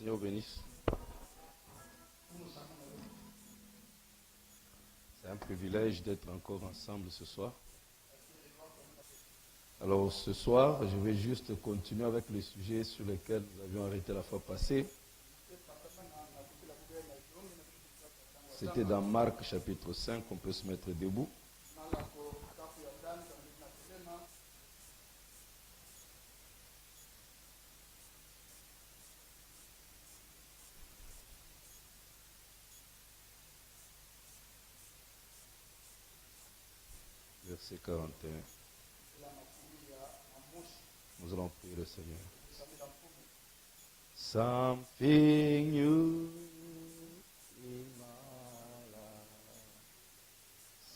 Seigneur vous bénisse. C'est un privilège d'être encore ensemble ce soir. Alors ce soir, je vais juste continuer avec le sujet sur lequel nous avions arrêté la fois passée. C'était dans Marc chapitre 5, on peut se mettre debout. Verset 41. Nous allons prier le Seigneur. Something new in my life.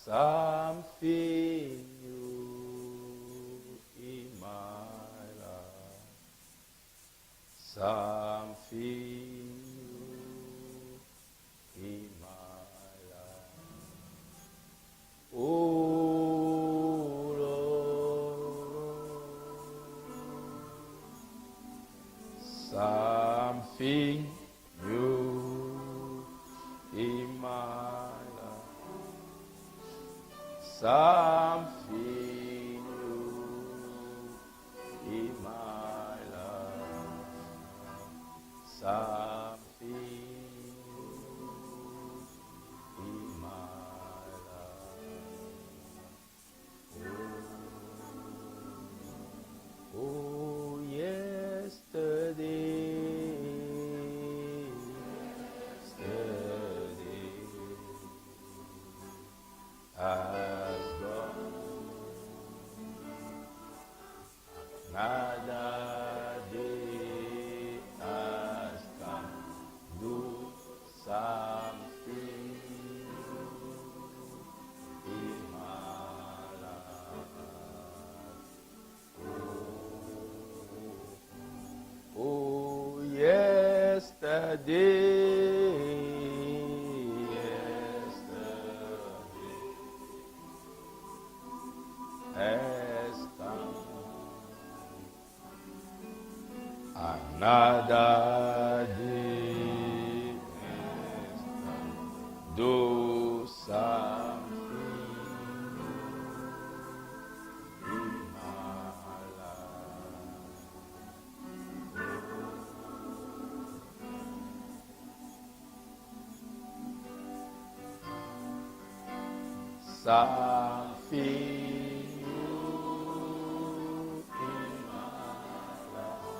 Something new in my life. Something new in my life. Oh Lord, something new in my life. Something new in my life. Something new in my life. Oh, yesterday has gone. Another day has come. Do something in my life. Oh, yesterday has come. Another day has come. Do something in my life. Something new in my life.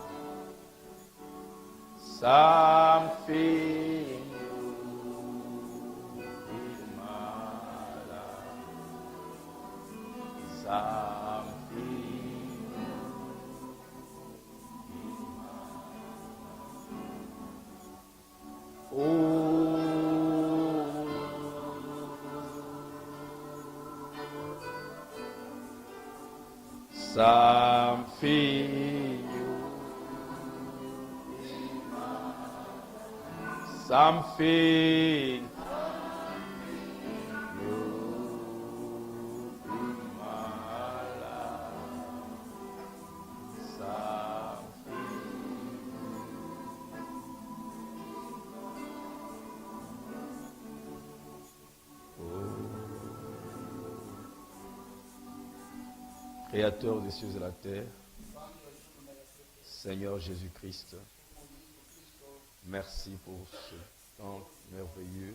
Something new in my life. Something new in my life. Oh, something new, something new in my life. Something. Créateur des cieux et de la terre, Seigneur Jésus-Christ, merci pour ce temps merveilleux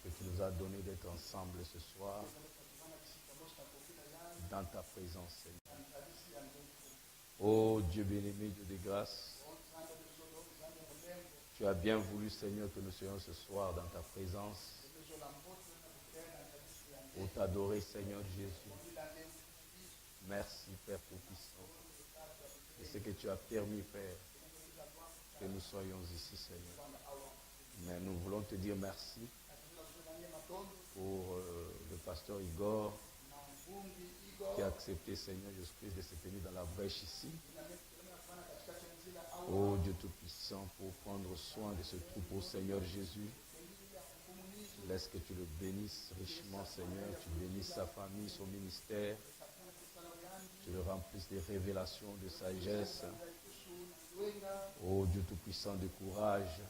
que tu nous as donné d'être ensemble ce soir dans ta présence, Seigneur. Ô Dieu bien-aimé, Dieu de grâce, tu as bien voulu, Seigneur, que nous soyons ce soir dans ta présence pour t'adorer, Seigneur Jésus. Merci, Père Tout-Puissant. Et ce que tu as permis, Père, que nous soyons ici, Seigneur. Mais nous voulons te dire merci pour le pasteur Igor qui a accepté, Seigneur Jésus-Christ, de se tenir dans la brèche ici. Oh Dieu Tout-Puissant, pour prendre soin de ce troupeau, Seigneur Jésus. Laisse que tu le bénisses richement, Seigneur. Tu bénisses sa famille, son ministère. Tu le remplisses de révélations, de sagesse. Ô Dieu Tout-Puissant de courage,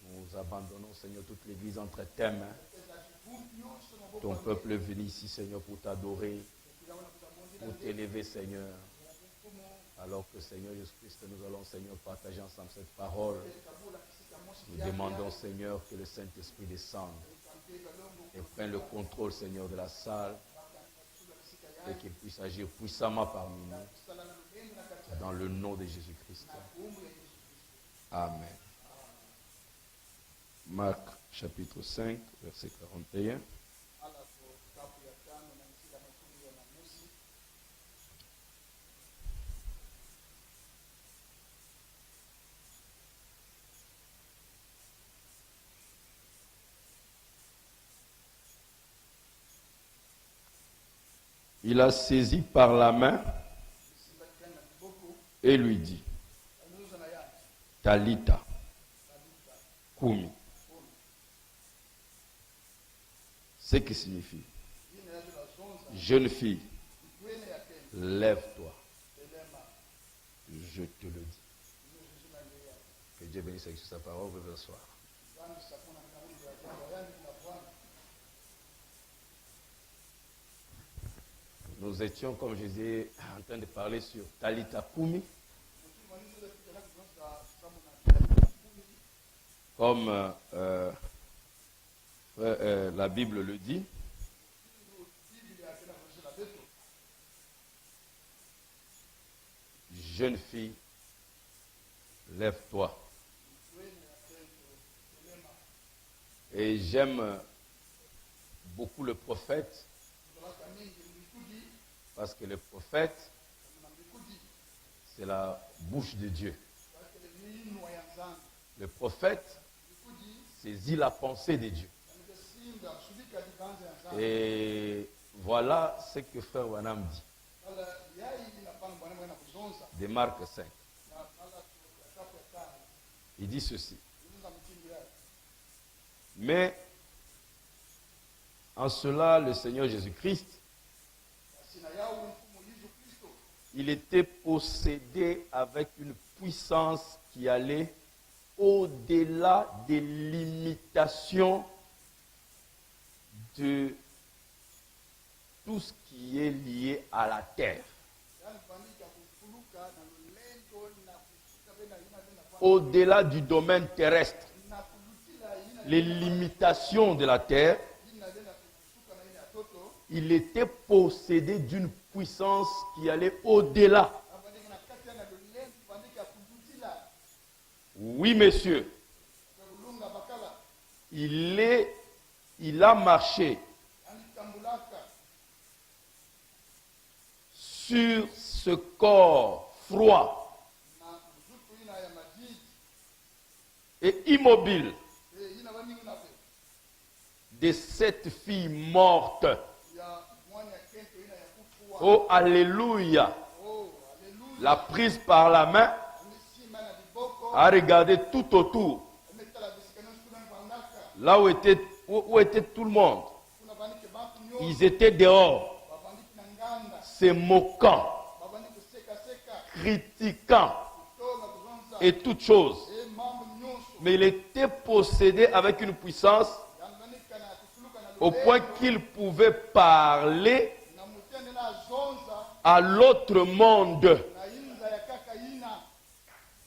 nous abandonnons, Seigneur, toute l'Église entre tes mains. Ton peuple est venu ici, Seigneur, pour t'adorer, pour t'élever, Seigneur. Alors que, Seigneur Jésus-Christ, nous allons, Seigneur, partager ensemble cette parole. Nous demandons, Seigneur, que le Saint-Esprit descende et prenne le contrôle, Seigneur, de la salle et qu'il puisse agir puissamment parmi nous. Dans le nom de Jésus-Christ. Amen. Marc chapitre 5, verset 41. Il a saisi par la main et lui dit, Talita, Kumi. Ce qui signifie, jeune fille, lève-toi. Je te le dis. Que Dieu bénisse avec sa parole, vous pouvez asseoir. Nous étions, comme je disais, en train de parler sur Talita Kumi. Comme la Bible le dit. Jeune fille, lève-toi. Et j'aime beaucoup le prophète. Parce que le prophète, c'est la bouche de Dieu. Le prophète saisit la pensée de Dieu. Et voilà ce que Frère Wanam dit. De Marc 5. Il dit ceci. Mais en cela, le Seigneur Jésus-Christ, il était possédé avec une puissance qui allait au-delà des limitations de tout ce qui est lié à la terre. Au-delà du domaine terrestre, les limitations de la terre, il était possédé d'une puissance qui allait au-delà. Oui, monsieur. Il a marché sur ce corps froid et immobile de cette fille morte. Oh, alléluia. La prise par la main, a regardé tout autour. Là où était tout le monde. Ils étaient dehors, se moquant, critiquant et toutes choses. Mais il était possédé avec une puissance au point qu'il pouvait parler à l'autre monde.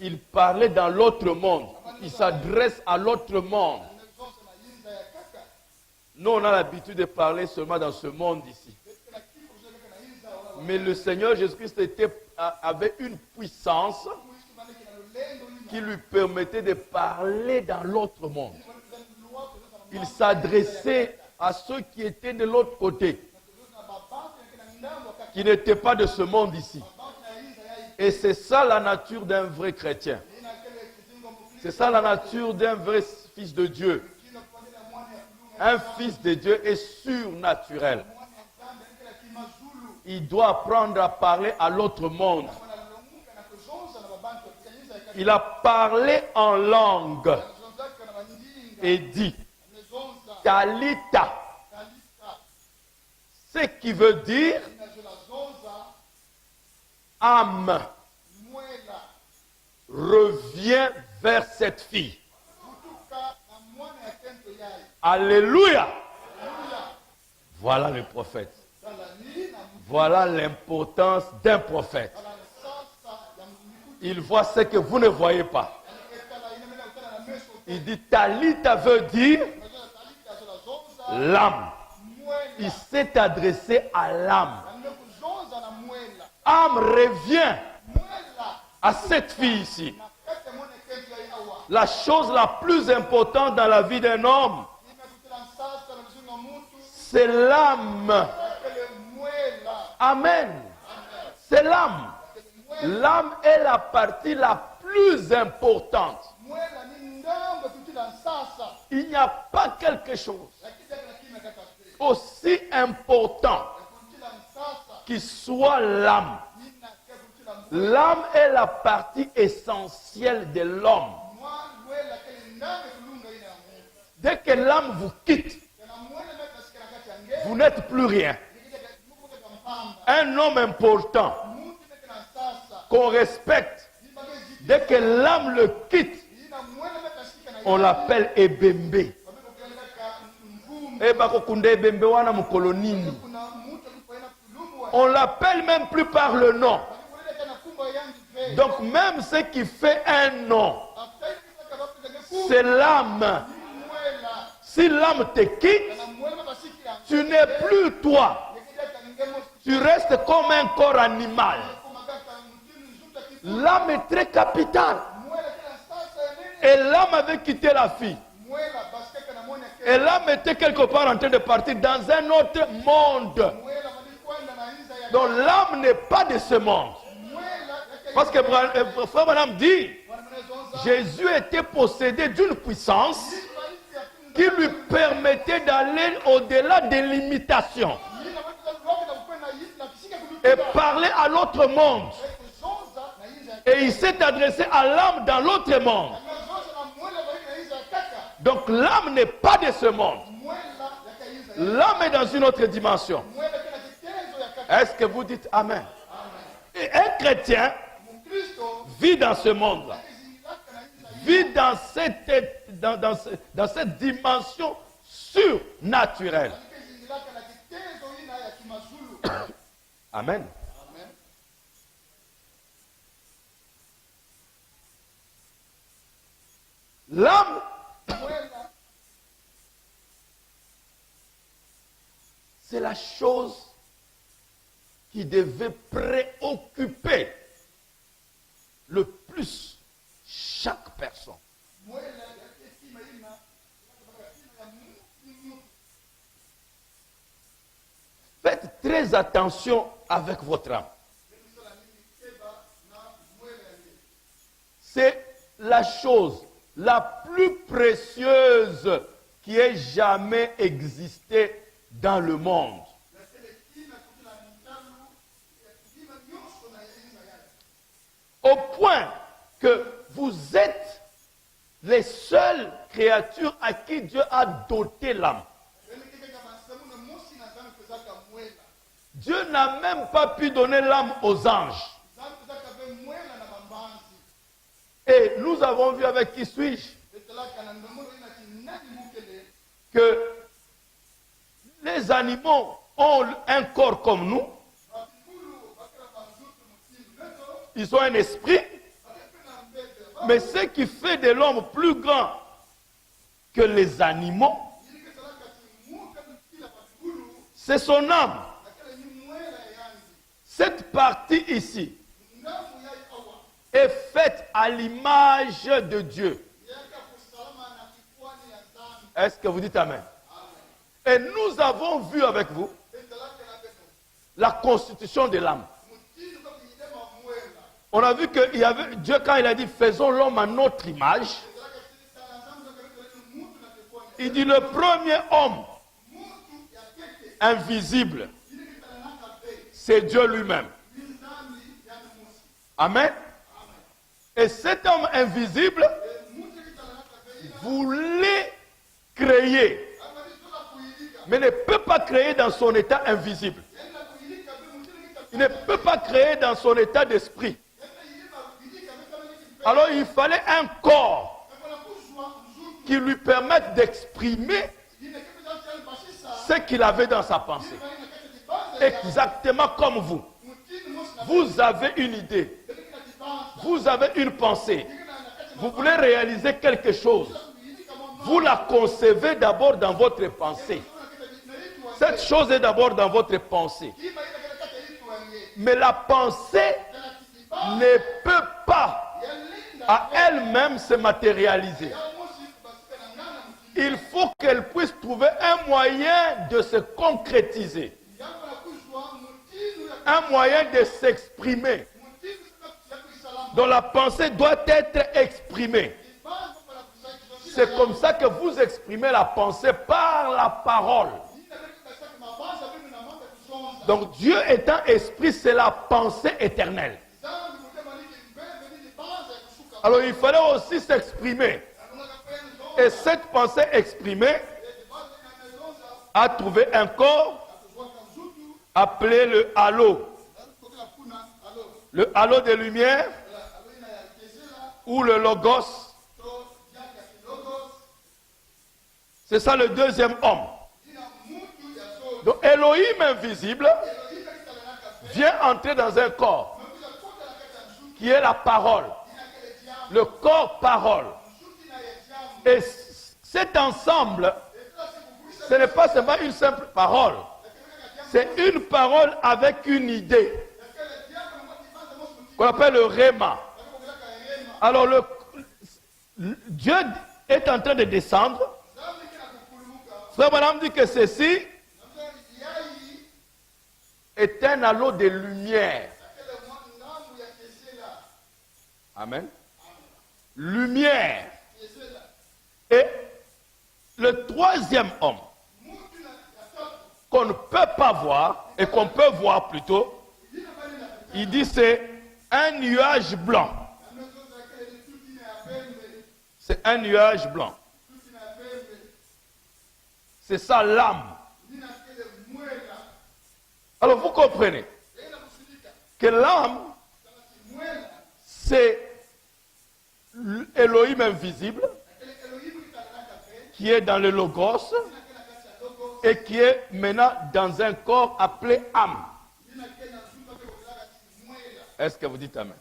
Il parlait dans l'autre monde. Il s'adresse à l'autre monde. Nous, on a l'habitude de parler seulement dans ce monde ici. Mais le Seigneur Jésus-Christ avait une puissance qui lui permettait de parler dans l'autre monde. Il s'adressait à ceux qui étaient de l'autre côté, qui n'étaient pas de ce monde ici. Et c'est ça la nature d'un vrai chrétien. C'est ça la nature d'un vrai fils de Dieu. Un fils de Dieu est surnaturel. Il doit apprendre à parler à l'autre monde. Il a parlé en langue et dit Talita, ce qui veut dire âme, revient vers cette fille. Alléluia. Voilà le prophète. Voilà l'importance d'un prophète. Il voit ce que vous ne voyez pas. Il dit Talita veut dire l'âme. Il s'est adressé à l'âme. Âme revient à cette fille ici. La chose la plus importante dans la vie d'un homme, c'est l'âme. Amen. C'est l'âme. L'âme est la partie la plus importante. Il n'y a pas quelque chose aussi important qui soit l'âme. L'âme est la partie essentielle de l'homme. Dès que l'âme vous quitte, vous n'êtes plus rien. Un homme important qu'on respecte, dès que l'âme le quitte, on l'appelle Ebembe. On l'appelle même plus par le nom. Donc même ce qui fait un nom, c'est l'âme. Si l'âme te quitte, tu n'es plus toi. Tu restes comme un corps animal. L'âme est très capitale. Et l'âme avait quitté la fille. Et l'âme était quelque part en train de partir dans un autre monde. Donc l'âme n'est pas de ce monde. Parce que Frère Branham dit, Jésus était possédé d'une puissance qui lui permettait d'aller au-delà des limitations et parler à l'autre monde. Et il s'est adressé à l'âme dans l'autre monde. Donc l'âme n'est pas de ce monde. L'âme est dans une autre dimension. Est-ce que vous dites Amen? Et un chrétien vit dans ce monde-là. Vit dans cette dimension surnaturelle. Amen. L'âme, c'est la chose qui devait préoccuper le plus chaque personne. Faites très attention avec votre âme. C'est la chose la plus précieuse qui ait jamais existé dans le monde. Au point que vous êtes les seules créatures à qui Dieu a doté l'âme. Dieu n'a même pas pu donner l'âme aux anges. Et nous avons vu avec qui suis-je que les animaux ont un corps comme nous. Ils ont un esprit. Mais ce qui fait de l'homme plus grand que les animaux, c'est son âme. Cette partie ici est faite à l'image de Dieu. Est-ce que vous dites Amen? Et nous avons vu avec vous la constitution de l'âme. On a vu que Dieu, quand il a dit faisons l'homme à notre image, il dit le premier homme invisible, c'est Dieu lui-même. Amen. Et cet homme invisible voulait créer, mais ne peut pas créer dans son état invisible. Il ne peut pas créer dans son état d'esprit. Alors il fallait un corps qui lui permette d'exprimer ce qu'il avait dans sa pensée. Exactement comme vous. Vous avez une idée. Vous avez une pensée. Vous voulez réaliser quelque chose. Vous la concevez d'abord dans votre pensée. Cette chose est d'abord dans votre pensée. Mais la pensée ne peut pas à elle-même se matérialiser. Il faut qu'elle puisse trouver un moyen de se concrétiser. Un moyen de s'exprimer. Donc la pensée doit être exprimée. C'est comme ça que vous exprimez la pensée par la parole. Donc Dieu étant esprit, c'est la pensée éternelle. Alors il fallait aussi s'exprimer. Et cette pensée exprimée a trouvé un corps appelé le halo. Le halo de lumière ou le logos. C'est ça le deuxième homme. Donc Elohim invisible vient entrer dans un corps qui est la parole. Le corps parole. Et cet ensemble, ce n'est pas seulement une simple parole. C'est une parole avec une idée. Qu'on appelle le réma. Alors Dieu est en train de descendre. Frère Branham dit que ceci est un halo de lumière. Amen. Lumière. Et le troisième homme qu'on ne peut pas voir et qu'on peut voir plutôt, il dit c'est un nuage blanc. C'est un nuage blanc. C'est ça l'âme. Alors vous comprenez que l'âme, c'est Elohim invisible qui est dans le logos et qui est maintenant dans un corps appelé âme. Est-ce que vous dites amen?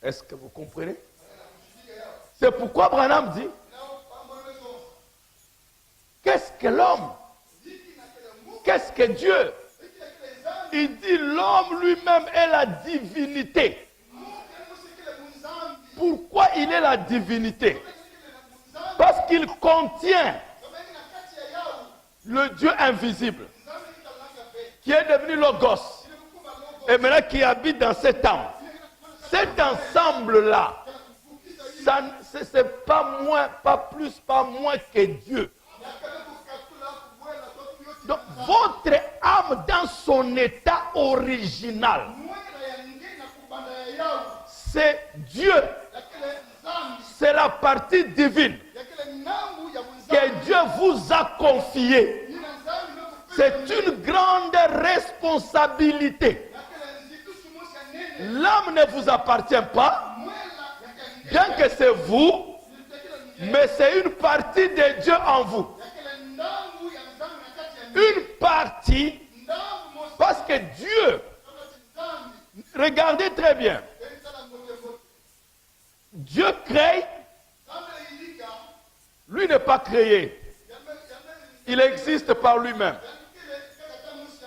Est-ce que vous comprenez? C'est pourquoi Branham dit, qu'est-ce que l'homme? Qu'est-ce que Dieu? Il dit l'homme lui-même est la divinité. Pourquoi il est la divinité? Parce qu'il contient le Dieu invisible qui est devenu Logos et maintenant qui habite dans cet âme. Cet ensemble-là, c'est pas moins, pas plus, pas moins que Dieu. Donc, votre âme dans son état original, c'est Dieu. C'est la partie divine que Dieu vous a confiée. C'est une grande responsabilité. L'âme ne vous appartient pas, bien que c'est vous, mais c'est une partie de Dieu en vous. Une partie, parce que Dieu, regardez très bien, Dieu crée, lui n'est pas créé. Il existe par lui-même.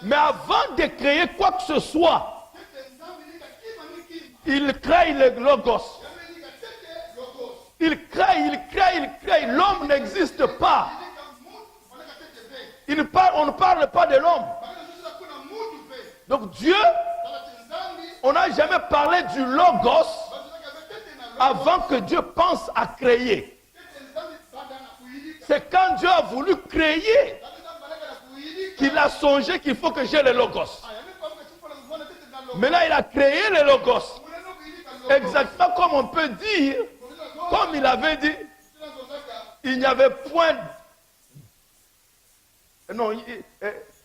Mais avant de créer quoi que ce soit, il crée le logos. Il crée. L'homme n'existe pas. On ne parle pas de l'homme. Donc Dieu, on n'a jamais parlé du logos avant que Dieu pense à créer. C'est quand Dieu a voulu créer qu'il a songé qu'il faut que j'ai le logos. Maintenant, il a créé le logos. Exactement comme on peut dire, comme il avait dit, il n'y avait point... Non,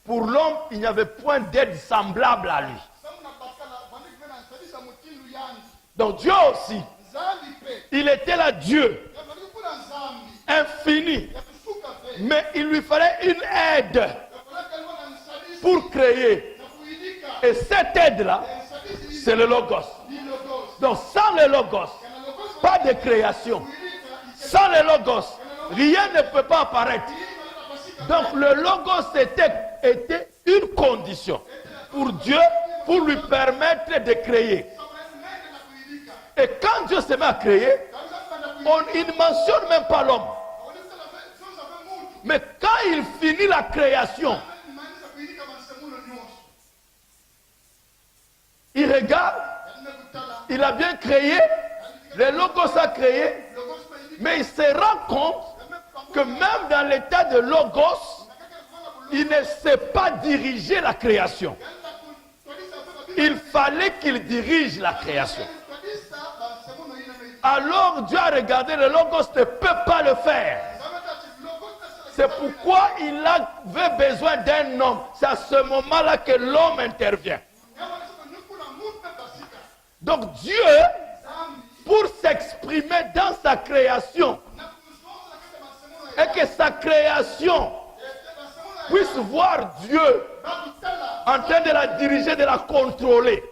pour l'homme, il n'y avait point d'aide semblable à lui. Donc Dieu aussi, il était là Dieu, infini, mais il lui fallait une aide pour créer. Et cette aide-là, c'est le Logos. Donc sans le Logos, pas de création. Sans le Logos, rien ne peut pas apparaître. Donc le Logos était une condition pour Dieu, pour lui permettre de créer. Et quand Dieu se met à créer, il ne mentionne même pas l'homme. Mais quand il finit la création, il regarde, il a bien créé, le Logos a créé, mais il se rend compte que même dans l'état de Logos, il ne sait pas diriger la création. Il fallait qu'il dirige la création. Alors Dieu a regardé, le Logos ne peut pas le faire. C'est pourquoi il avait besoin d'un homme. C'est à ce moment-là que l'homme intervient. Donc Dieu, pour s'exprimer dans sa création, et que sa création puisse voir Dieu en train de la diriger, de la contrôler,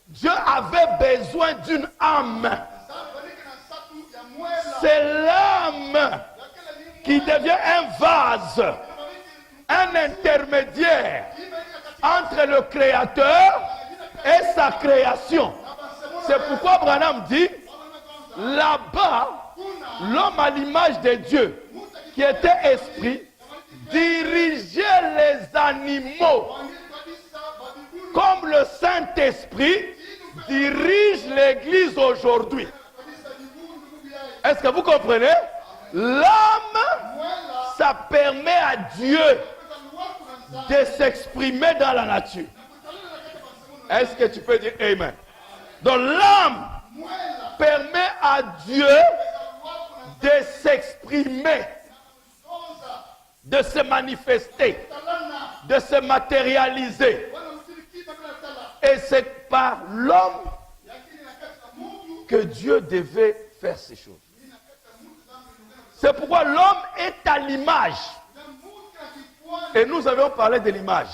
Dieu avait besoin d'une âme. C'est l'âme qui devient un vase, un intermédiaire entre le Créateur et sa création. C'est pourquoi Branham dit, là-bas, l'homme à l'image de Dieu, qui était esprit, dirigeait les animaux, comme le Saint-Esprit dirige l'Église aujourd'hui. Est-ce que vous comprenez? L'âme, ça permet à Dieu de s'exprimer dans la nature. Est-ce que tu peux dire Amen? Donc l'âme permet à Dieu de s'exprimer, de se manifester, de se matérialiser. Et c'est par l'homme que Dieu devait faire ces choses. C'est pourquoi l'homme est à l'image. Et nous avions parlé de l'image.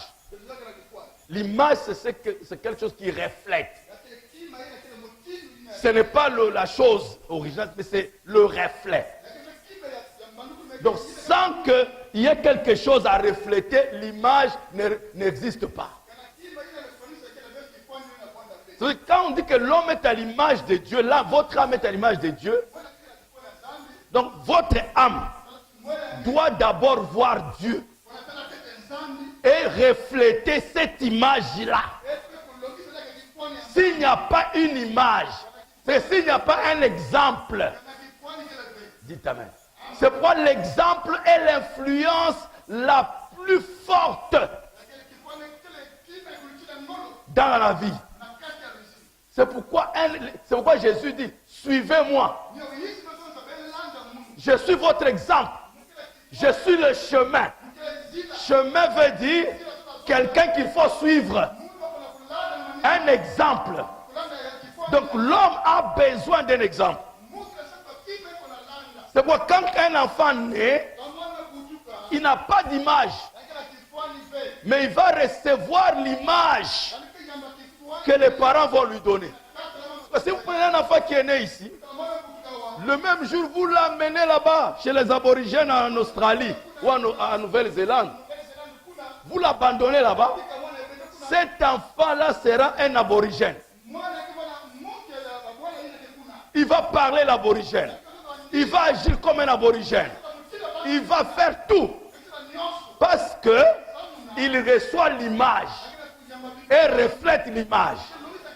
L'image, c'est quelque chose qui reflète. Ce n'est pas la chose originale, mais c'est le reflet. Donc, sans qu'il y ait quelque chose à refléter, l'image n'existe pas. Quand on dit que l'homme est à l'image de Dieu, là, votre âme est à l'image de Dieu. Donc, votre âme doit d'abord voir Dieu et refléter cette image-là. S'il n'y a pas une image, c'est s'il n'y a pas un exemple. Dites Amen. C'est pourquoi l'exemple est l'influence la plus forte dans la vie. C'est pourquoi Jésus dit, suivez-moi. Je suis votre exemple. Je suis le chemin. Chemin veut dire quelqu'un qu'il faut suivre. Un exemple. Donc l'homme a besoin d'un exemple. C'est pourquoi quand un enfant naît, il n'a pas d'image. Mais il va recevoir l'image que les parents vont lui donner. Parce que si vous prenez un enfant qui est né ici, le même jour vous l'amenez là-bas, chez les aborigènes en Australie ou en Nouvelle-Zélande, vous l'abandonnez là-bas, cet enfant-là sera un aborigène. Il va parler l'aborigène. Il va agir comme un aborigène. Il va faire tout. Parce que il reçoit l'image et reflète l'image.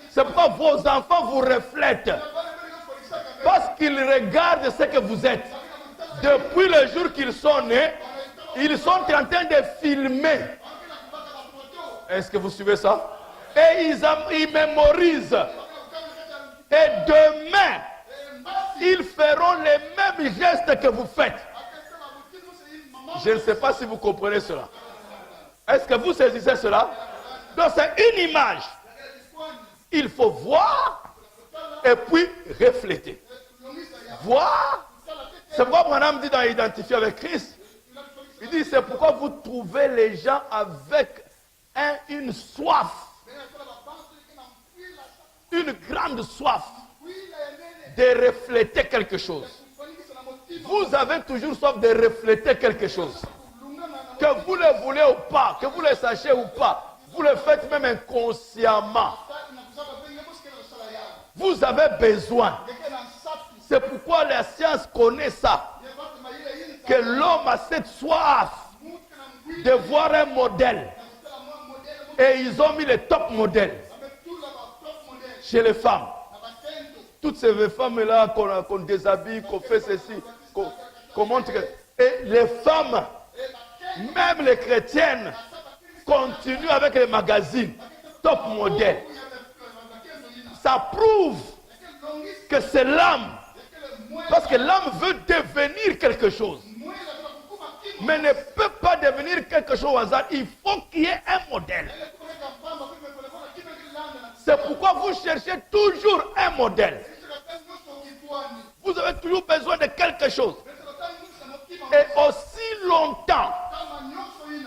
C'est pourquoi vos enfants vous reflètent. Parce qu'ils regardent ce que vous êtes. Depuis le jour qu'ils sont nés, ils sont en train de filmer. Est-ce que vous suivez ça? Et ils mémorisent. Et demain, ils feront les mêmes gestes que vous faites. Je ne sais pas si vous comprenez cela. Est-ce que vous saisissez cela? Donc c'est une image. Il faut voir et puis refléter. Voir, c'est pourquoi Branham dit dans Identifier avec Christ, il dit c'est pourquoi vous trouvez les gens avec une soif, une grande soif de refléter quelque chose. Vous avez toujours soif de refléter quelque chose. Que vous le voulez ou pas, que vous le sachiez ou pas, vous le faites même inconsciemment. Vous avez besoin. C'est pourquoi la science connaît ça. Que l'homme a cette soif de voir un modèle. Et ils ont mis les top modèles chez les femmes. Toutes ces femmes-là qu'on déshabille, qu'on fait ceci, qu'on montre. Et les femmes, même les chrétiennes, continuent avec les magazines top modèles. Ça prouve que c'est l'âme. Parce que l'âme veut devenir quelque chose. Mais ne peut pas devenir quelque chose au hasard. Il faut qu'il y ait un modèle. C'est pourquoi vous cherchez toujours un modèle. Vous avez toujours besoin de quelque chose. Et aussi longtemps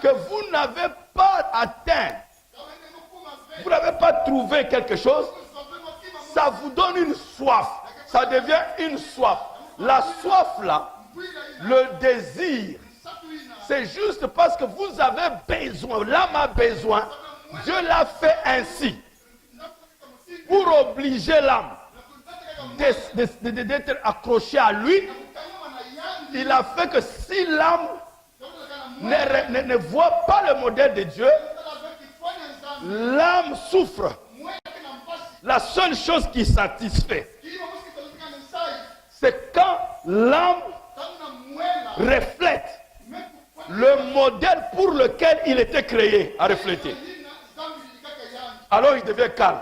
que vous n'avez pas atteint, vous n'avez pas trouvé quelque chose, ça vous donne une soif. Ça devient une soif. La soif là, le désir, c'est juste parce que vous avez besoin, l'âme a besoin, Dieu l'a fait ainsi. Pour obliger l'âme d'être accrochée à lui, il a fait que si l'âme ne voit pas le modèle de Dieu, l'âme souffre. La seule chose qui satisfait, c'est quand l'âme reflète le modèle pour lequel il était créé à refléter. Alors il devient calme.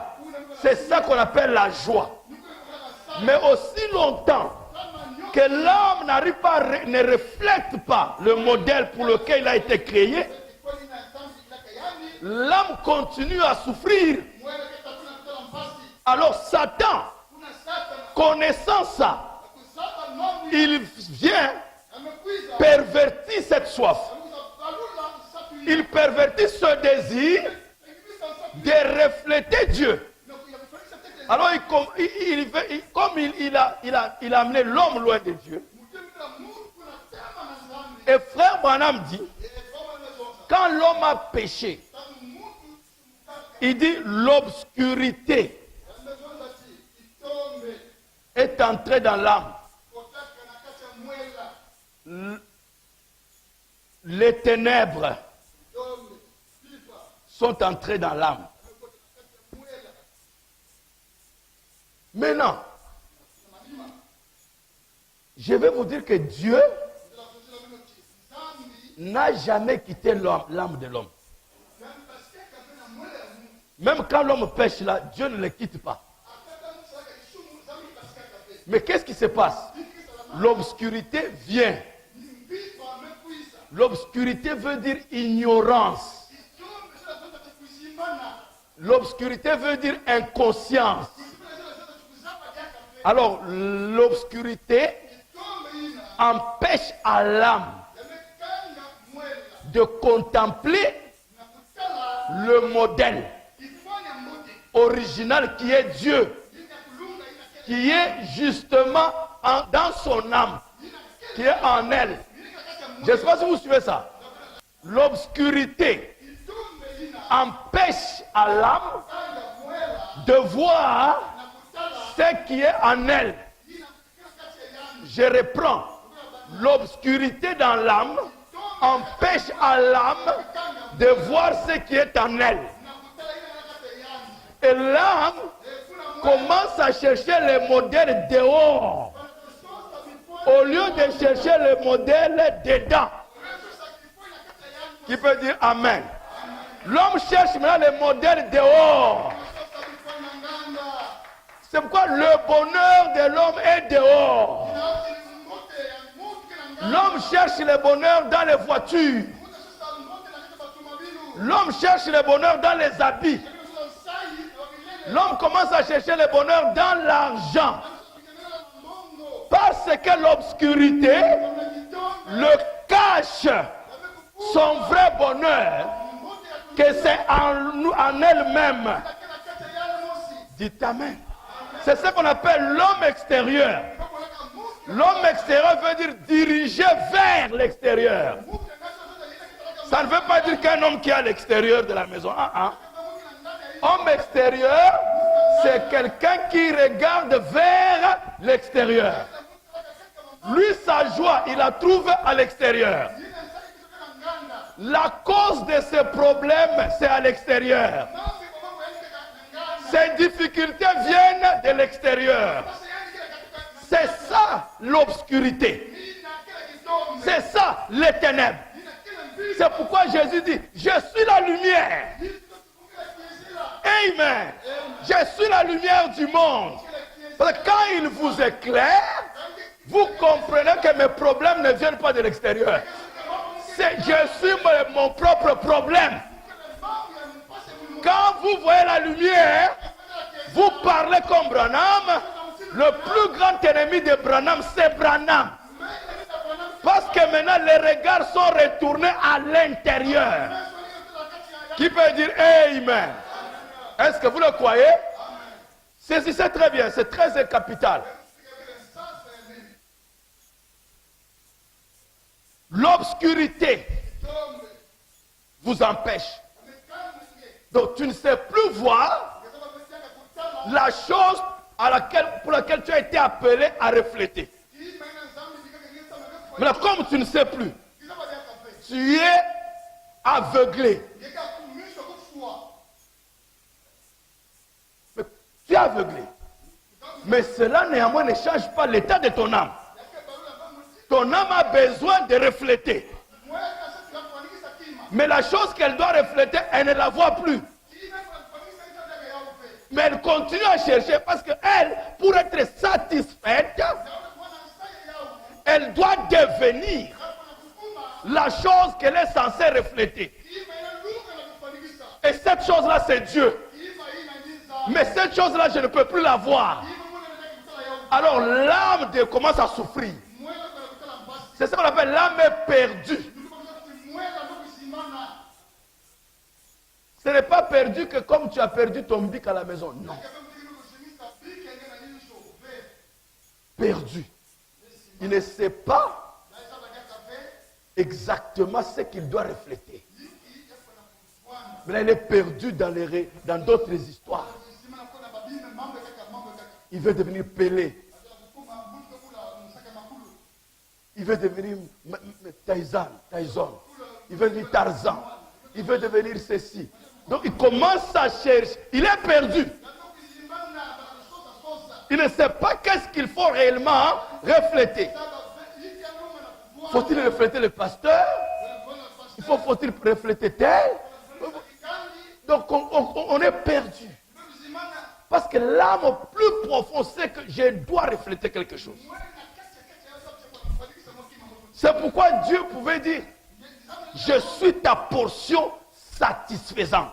C'est ça qu'on appelle la joie. Mais aussi longtemps que l'âme n'arrive pas, ne reflète pas le modèle pour lequel il a été créé, l'âme continue à souffrir. Alors Satan, connaissant ça, il vient pervertir cette soif. Il pervertit ce désir de refléter Dieu. Alors, comme il a amené l'homme loin de Dieu, et frère Branham dit, quand l'homme a péché, il dit l'obscurité est entrée dans l'âme. Les ténèbres sont entrées dans l'âme. Maintenant, je vais vous dire que Dieu n'a jamais quitté l'âme de l'homme. Même quand l'homme pêche là, Dieu ne le quitte pas. Mais qu'est-ce qui se passe? L'obscurité vient. L'obscurité veut dire ignorance. L'obscurité veut dire inconscience. Alors, l'obscurité empêche à l'âme de contempler le modèle original qui est Dieu, qui est justement dans son âme, qui est en elle. Je ne sais pas si vous suivez ça. L'obscurité empêche à l'âme de voir ce qui est en elle. Je reprends. L'obscurité dans l'âme empêche à l'âme de voir ce qui est en elle. Et l'âme commence à chercher les modèles dehors au lieu de chercher les modèles dedans. Qui peut dire Amen? L'homme cherche maintenant les modèles dehors. C'est pourquoi le bonheur de l'homme est dehors. L'homme cherche le bonheur dans les voitures. L'homme cherche le bonheur dans les habits. L'homme commence à chercher le bonheur dans l'argent. Parce que l'obscurité le cache son vrai bonheur, que c'est en elle-même. Dites Amen. C'est ce qu'on appelle l'homme extérieur. L'homme extérieur veut dire diriger vers l'extérieur. Ça ne veut pas dire qu'un homme qui est à l'extérieur de la maison. Homme extérieur, c'est quelqu'un qui regarde vers l'extérieur. Lui, sa joie, il la trouve à l'extérieur. La cause de ses problèmes, c'est à l'extérieur. Ses difficultés viennent de l'extérieur. C'est ça l'obscurité. C'est ça les ténèbres. C'est pourquoi Jésus dit, je suis la lumière. Amen. Je suis la lumière du monde. Parce que quand il vous éclaire, vous comprenez que mes problèmes ne viennent pas de l'extérieur. Je suis mon propre problème. Quand vous voyez la lumière, vous parlez comme Branham. Le plus grand ennemi de Branham, c'est Branham. Parce que maintenant, les regards sont retournés à l'intérieur. Qui peut dire Amen? Est-ce que vous le croyez? Saisissez très bien, c'est très capital. L'obscurité vous empêche. Donc tu ne sais plus voir la chose pour laquelle tu as été appelé à refléter. Mais là, comme tu ne sais plus, tu es aveuglé. Mais tu es aveuglé. Mais cela néanmoins ne change pas l'état de ton âme. Ton âme a besoin de refléter. Mais la chose qu'elle doit refléter, elle ne la voit plus. Mais elle continue à chercher parce qu'elle, pour être satisfaite, elle doit devenir la chose qu'elle est censée refléter. Et cette chose-là, c'est Dieu. Mais cette chose-là, je ne peux plus la voir. Alors l'âme commence à souffrir. C'est ce qu'on appelle l'âme perdue. Ce n'est pas perdu que comme tu as perdu ton bic à la maison. Non. Perdu. Il ne sait pas exactement ce qu'il doit refléter. Mais là, il est perdu dans d'autres histoires. Il veut devenir Pelé. Il veut devenir Tyson. Il veut devenir Tarzan. Il veut devenir ceci. Donc il commence à chercher. Il est perdu. Il ne sait pas qu'est-ce qu'il faut réellement refléter. Faut-il refléter le pasteur? Faut-il refléter tel? Donc on est perdu. Parce que l'âme au plus profond sait que je dois refléter quelque chose. C'est pourquoi Dieu pouvait dire, je suis ta portion satisfaisante.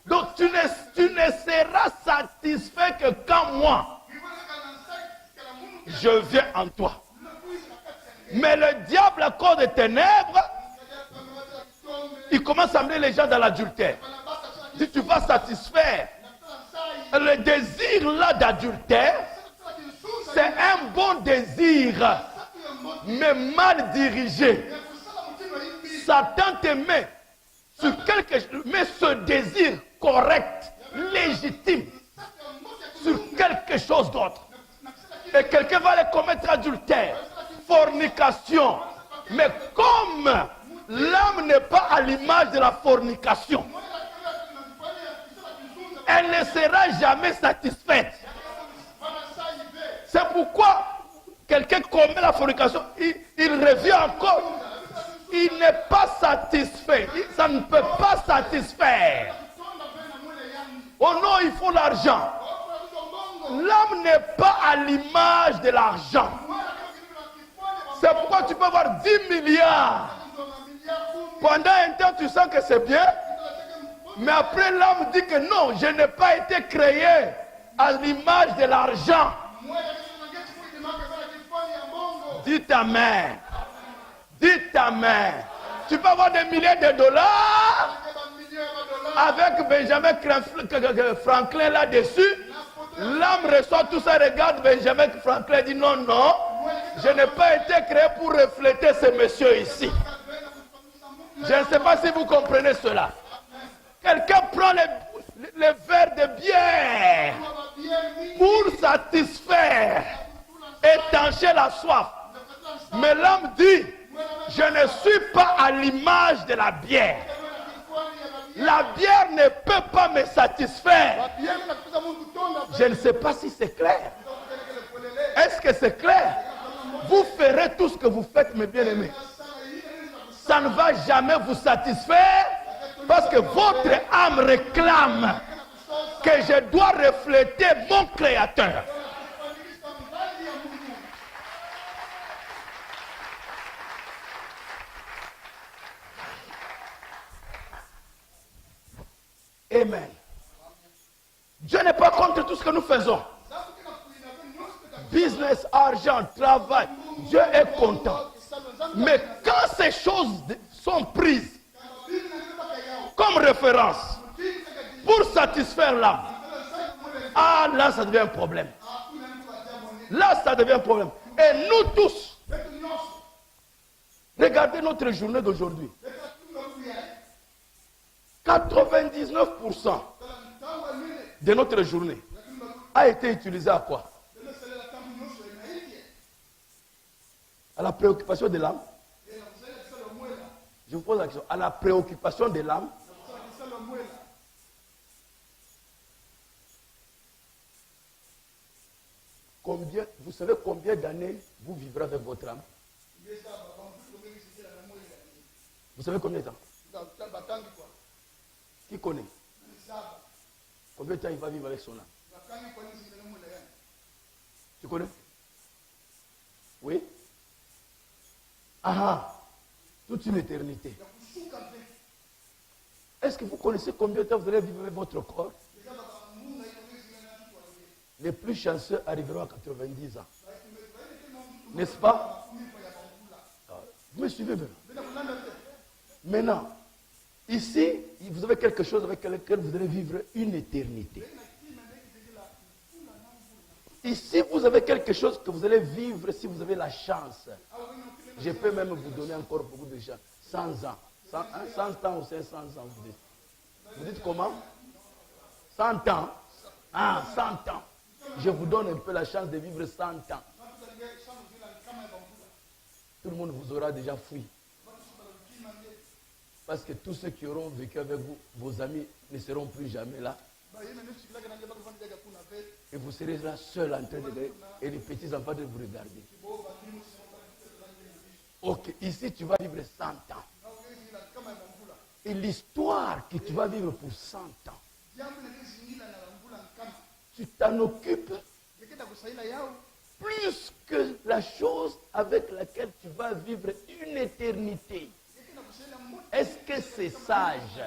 Donc tu ne seras satisfait que quand moi, je viens en toi. Mais le diable, à cause des ténèbres, il commence à amener les gens dans l'adultère. Si tu vas satisfaire le désir là d'adultère, c'est un bon désir, mais mal dirigé. Satan te met sur quelque chose, mais ce désir correct, légitime, sur quelque chose d'autre. Et quelqu'un va aller commettre adultère, fornication. Mais comme l'âme n'est pas à l'image de la fornication, elle ne sera jamais satisfaite. C'est pourquoi quelqu'un commet la fornication, il revient encore. Il n'est pas satisfait. Ça ne peut pas satisfaire. Oh non, il faut l'argent. L'âme n'est pas à l'image de l'argent. C'est pourquoi tu peux avoir 10 milliards. Pendant un temps, tu sens que c'est bien. Mais après, l'âme dit que non, je n'ai pas été créé à l'image de l'argent. Dites Amen. Dites Amen. Tu peux avoir des milliers de dollars avec Benjamin Franklin là-dessus. L'âme reçoit tout ça, regarde Benjamin Franklin, dit non, non, je n'ai pas été créé pour refléter ce monsieur ici. Je ne sais pas si vous comprenez cela. Quelqu'un prend les verres de bière pour satisfaire, étancher la soif. Mais l'homme dit, je ne suis pas à l'image de la bière. La bière ne peut pas me satisfaire. Je ne sais pas si c'est clair. Est-ce que c'est clair? Vous ferez tout ce que vous faites, mes bien-aimés. Ça ne va jamais vous satisfaire parce que votre âme réclame que je dois refléter mon Créateur. Amen. Dieu n'est pas contre tout ce que nous faisons. Business, argent, travail, Dieu est content. Mais quand ces choses sont prises comme référence pour satisfaire l'âme, ah là ça devient un problème. Là ça devient un problème. Et nous tous, regardez notre journée d'aujourd'hui. 99% de notre journée a été utilisé à quoi? À la préoccupation de l'âme. Je vous pose la question. À la préoccupation de l'âme. Vous savez combien d'années vous vivrez avec votre âme? Vous savez combien de temps? Qui connaît? Combien de temps il va vivre avec son âme? Tu connais? Oui? Ah, toute une éternité. Est-ce que vous connaissez combien de temps vous allez vivre avec votre corps? Les plus chanceux arriveront à 90 ans. N'est-ce pas? Vous me suivez maintenant? Maintenant, ici, vous avez quelque chose avec lequel vous allez vivre une éternité. Ici, vous avez quelque chose que vous allez vivre si vous avez la chance. Je peux même vous donner encore beaucoup de chance. 100 ans. 100 ans ou 500 ans, vous dites. Vous dites comment? 100 ans. Ah, 100 ans. Je vous donne un peu la chance de vivre 100 ans. Tout le monde vous aura déjà fui. Parce que tous ceux qui auront vécu avec vous, vos amis ne seront plus jamais là. Et vous serez là seul en train de regarder. Et les petits enfants de vous regarder. Ok, ici tu vas vivre 100 ans. Et l'histoire que tu vas vivre pour 100 ans, tu t'en occupes plus que la chose avec laquelle tu vas vivre une éternité. Est-ce que c'est sage?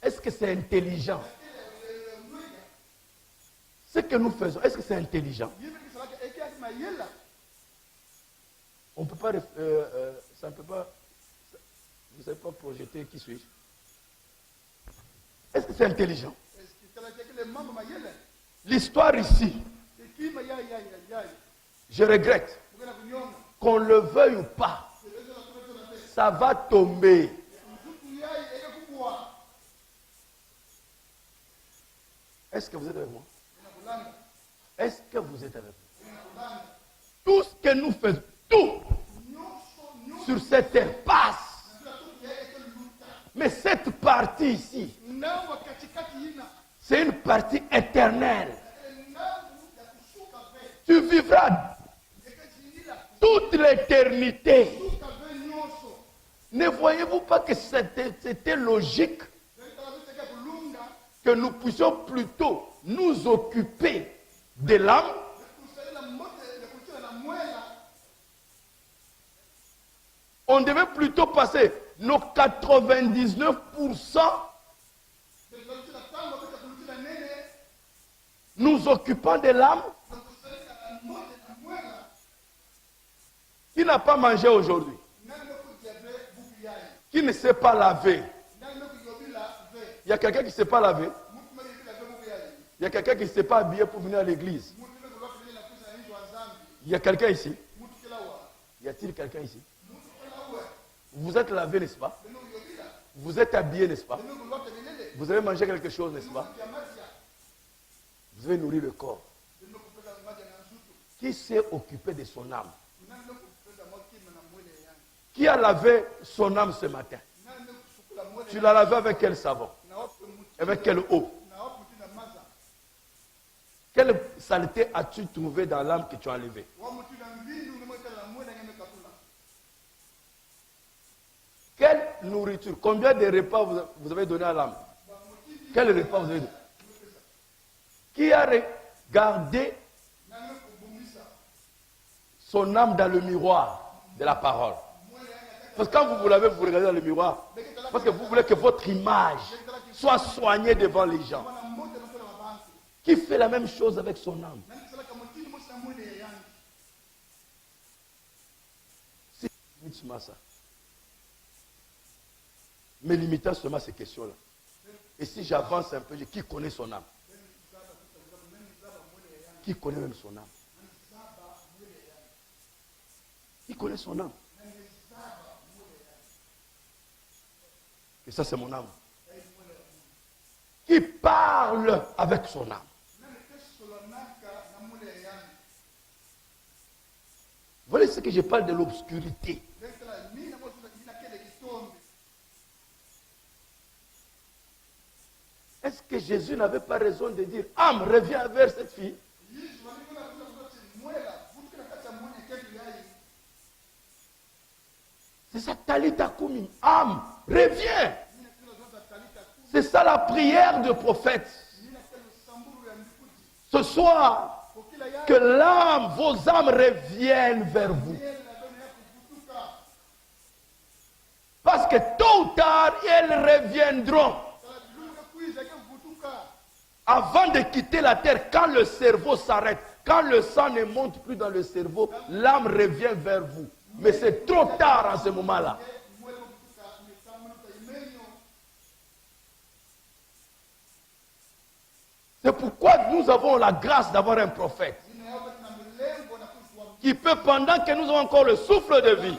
Est-ce que c'est intelligent? Ce que nous faisons, est-ce que c'est intelligent? On ne peut pas, ça ne peut pas, vous ne savez pas projeter qui suis-je? Est-ce que c'est intelligent? L'histoire ici, je regrette, qu'on le veuille ou pas, ça va tomber. Est-ce que vous êtes avec moi? Est-ce que vous êtes avec moi? Tout ce que nous faisons, tout sur cette terre passe. Mais cette partie ici, c'est une partie éternelle. Tu vivras toute l'éternité. Ne voyez-vous pas que c'était logique que nous puissions plutôt nous occuper de l'âme? On devait plutôt passer nos 99% nous occupant de l'âme qui n'a pas mangé aujourd'hui, qui ne s'est pas lavé. Il y a quelqu'un qui ne s'est pas lavé. Il y a quelqu'un qui ne s'est pas habillé pour venir à l'église. Il y a quelqu'un ici. Y a-t-il quelqu'un ici? Vous êtes lavé, n'est-ce pas? Vous êtes habillé, n'est-ce pas? Vous avez mangé quelque chose, n'est-ce pas? Vous avez nourri le corps. Qui s'est occupé de son âme? Qui a lavé son âme ce matin? Tu l'as lavé avec quel savon? Avec quelle eau? Quelle saleté as-tu trouvé dans l'âme que tu as enlevée? Quelle nourriture? Combien de repas vous avez donné à l'âme? Quel repas vous avez donné? Qui a regardé son âme dans le miroir de la parole? Parce que quand vous vous lavez, vous regardez dans le miroir. Parce que vous voulez que votre image soit soignée devant les gens. Qui fait la même chose avec son âme? Si je limite seulement ça, me limitant seulement ces questions-là. Et si j'avance un peu, qui connaît son âme? Qui connaît même son âme? Qui connaît son âme? Et ça, c'est mon âme. Qui parle avec son âme? Voilà ce que je parle de l'obscurité. Est-ce que Jésus n'avait pas raison de dire, âme, reviens vers cette fille? C'est ça, Talita Koumi. Âme, reviens. C'est ça la prière du prophète. Ce soir, que l'âme, vos âmes reviennent vers vous. Parce que tôt ou tard, elles reviendront. Avant de quitter la terre, quand le cerveau s'arrête, quand le sang ne monte plus dans le cerveau, l'âme revient vers vous. Mais c'est trop tard en ce moment-là. C'est pourquoi nous avons la grâce d'avoir un prophète qui peut, pendant que nous avons encore le souffle de vie,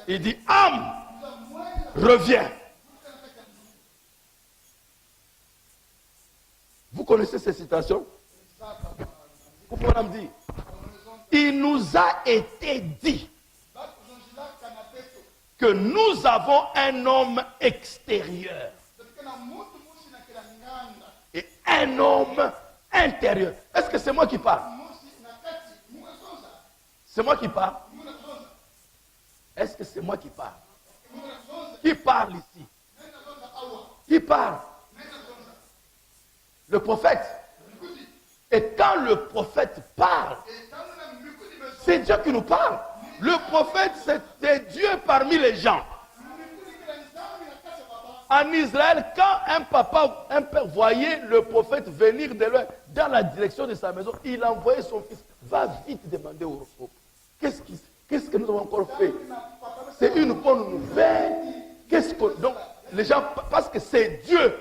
il dit, âme, reviens. Vous connaissez ces citations? Pourquoi l'âme dit? Il nous a été dit que nous avons un homme extérieur et un homme intérieur. Est-ce que c'est moi qui parle? C'est moi qui parle? Est-ce que c'est moi qui parle? Qui parle ici? Qui parle? Le prophète. Et quand le prophète parle, c'est Dieu qui nous parle. Le prophète, c'est Dieu parmi les gens. En Israël, quand un père voyait le prophète venir de loin dans la direction de sa maison, il envoyait son fils. Va vite demander au repos. Qu'est-ce que nous avons encore fait? C'est une bonne nouvelle. Donc, les gens, parce que c'est Dieu.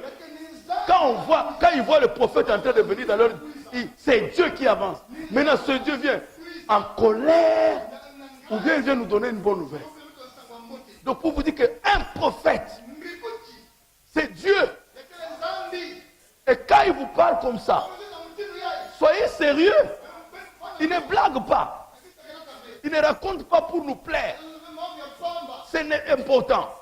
Quand ils voient le prophète en train de venir dans leur... C'est Dieu qui avance. Maintenant, ce Dieu vient en colère ou bien il vient nous donner une bonne nouvelle. Donc, pour vous dire qu'un prophète, c'est Dieu. Et quand il vous parle comme ça, soyez sérieux. Il ne blague pas. Il ne raconte pas pour nous plaire. C'est important.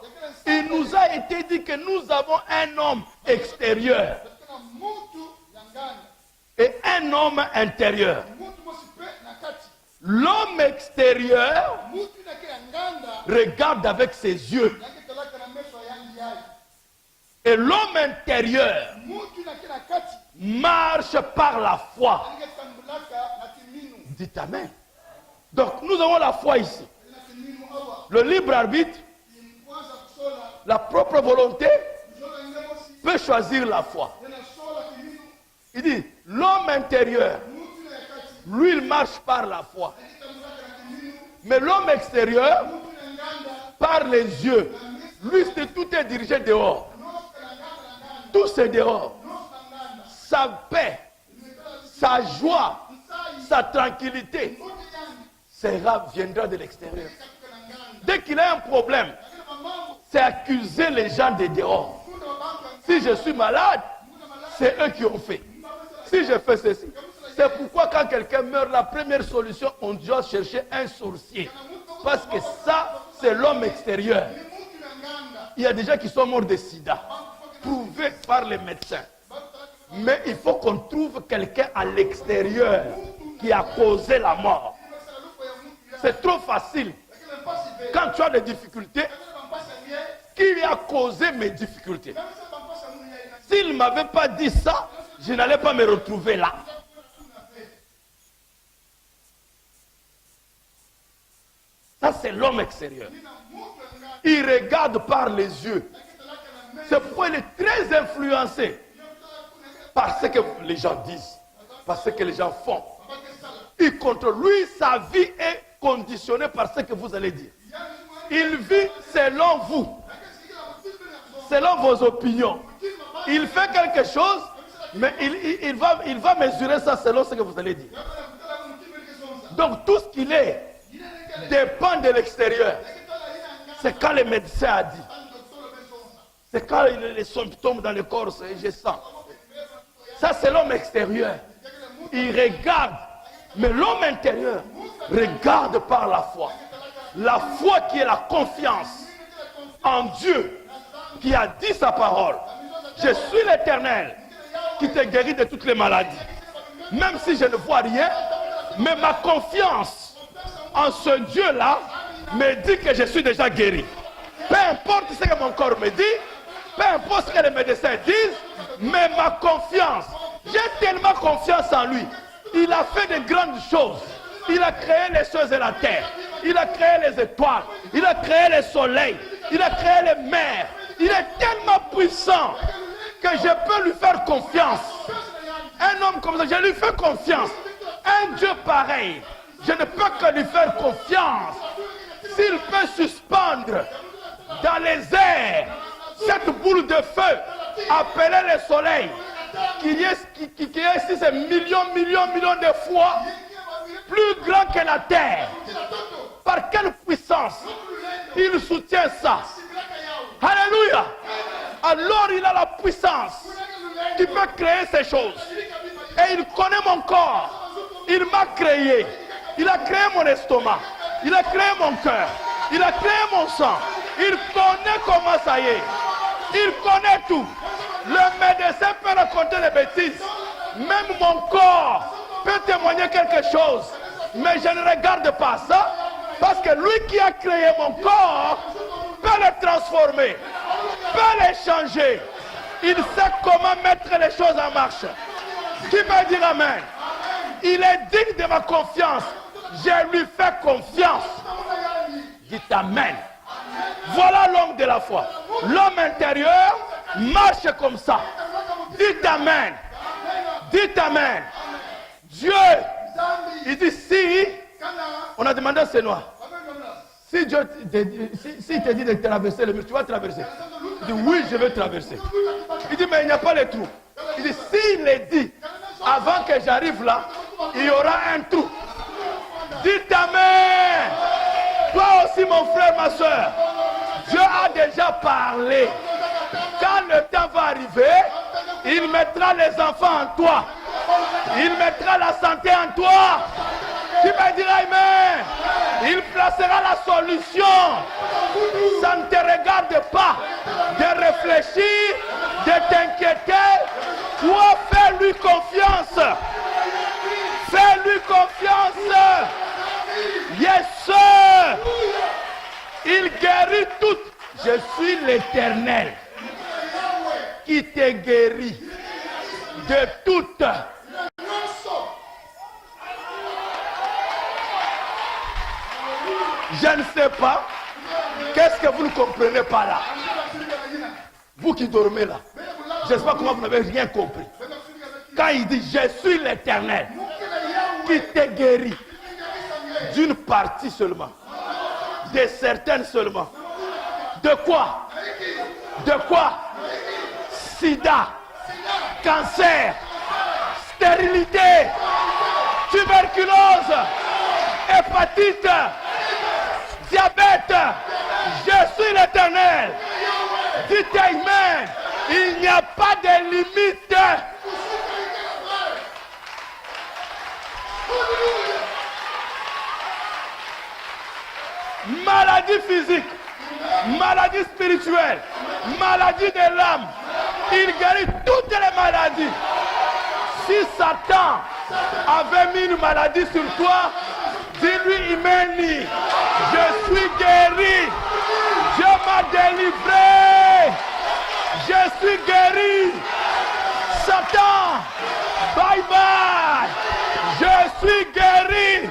Il nous a été dit que nous avons un homme extérieur et un homme intérieur. L'homme extérieur regarde avec ses yeux. Et l'homme intérieur marche par la foi. Dites Amen. Donc nous avons la foi ici. Le libre arbitre, la propre volonté peut choisir la foi. Il dit, l'homme intérieur, lui, il marche par la foi. Mais l'homme extérieur, par les yeux, lui, tout est dirigé dehors. Tout c'est dehors. Sa paix, sa joie, sa tranquillité viendra de l'extérieur. Dès qu'il a un problème, c'est accuser les gens de dehors. Si je suis malade, c'est eux qui ont fait. Si je fais ceci. C'est pourquoi quand quelqu'un meurt, la première solution, on doit chercher un sorcier. Parce que ça, c'est l'homme extérieur. Il y a des gens qui sont morts de sida, prouvés par les médecins. Mais il faut qu'on trouve quelqu'un à l'extérieur qui a causé la mort. C'est trop facile. Quand tu as des difficultés, qui a causé mes difficultés? S'il ne m'avait pas dit ça, je n'allais pas me retrouver là. Ça, c'est l'homme extérieur. Il regarde par les yeux. C'est pourquoi il est très influencé par ce que les gens disent, par ce que les gens font. Il contrôle. Lui, sa vie est conditionnée par ce que vous allez dire. Il vit selon vous, selon vos opinions. Il fait quelque chose, mais il va mesurer ça selon ce que vous allez dire. Donc tout ce qu'il est dépend de l'extérieur. C'est quand le médecin a dit. C'est quand les symptômes dans le corps, je sens. Ça, c'est l'homme extérieur. Il regarde. Mais l'homme intérieur regarde par la foi. La foi qui est la confiance en Dieu, qui a dit sa parole. Je suis l'Éternel qui te guérit de toutes les maladies. Même si je ne vois rien, mais ma confiance en ce Dieu-là me dit que je suis déjà guéri. Peu importe ce que mon corps me dit, peu importe ce que les médecins disent, mais ma confiance, j'ai tellement confiance en lui. Il a fait de grandes choses. Il a créé les choses et la terre. Il a créé les étoiles. Il a créé le soleil. Il a créé les mers. Il est tellement puissant que je peux lui faire confiance. Un homme comme ça, je lui fais confiance. Un Dieu pareil, je ne peux que lui faire confiance. S'il peut suspendre dans les airs cette boule de feu appelée le soleil, qui est ici ces millions de fois plus grand que la terre, par quelle puissance il soutient ça? Alléluia! Alors il a la puissance qui peut créer ces choses. Et il connaît mon corps. Il m'a créé. Il a créé mon estomac. Il a créé mon cœur. Il a créé mon sang. Il connaît comment ça y est. Il connaît tout. Le médecin peut raconter des bêtises. Même mon corps peut témoigner quelque chose. Mais je ne regarde pas ça. Parce que lui qui a créé mon corps peut le transformer. Peut le changer. Il sait comment mettre les choses en marche. Qui peut dire amen? Il est digne de ma confiance. Je lui fais confiance. Dites amen. Voilà l'homme de la foi. L'homme intérieur marche comme ça. Dites amen. Dites amen. Dieu, il dit si, on a demandé à ces noirs. Si Dieu te dit de traverser le mur, tu vas traverser. Il dit oui, je vais traverser. Il dit mais il n'y a pas les trous. Il dit s'il est dit, avant que j'arrive là, il y aura un trou. Dites amen. Toi aussi mon frère, ma soeur, Dieu a déjà parlé. Quand le temps va arriver, il mettra les enfants en toi. Il mettra la santé en toi. Tu me diras amen. Il placera la solution. Ça ne te regarde pas de réfléchir, de t'inquiéter. Toi, fais-lui confiance. Fais-lui confiance. Yes, sir. Il guérit tout. Je suis l'Éternel qui te guérit de toute. Je ne sais pas. Qu'est-ce que vous ne comprenez pas là? Vous qui dormez là. Je ne sais pas comment vous n'avez rien compris. Quand il dit, je suis l'Éternel, qui te guérit d'une partie seulement, de certaines seulement. De quoi? De quoi? Sida, cancer, stérilité, tuberculose, hépatite, diabète. Je suis l'Éternel. Dites Amen. Il n'y a pas de limite. Maladie physique, maladie spirituelle, maladie de l'âme. Il guérit toutes les maladies. Si Satan avait mis une maladie sur toi, dis-lui, Imeni, je suis guéri. Dieu m'a délivré. Je suis guéri. Satan, bye bye. Je suis guéri.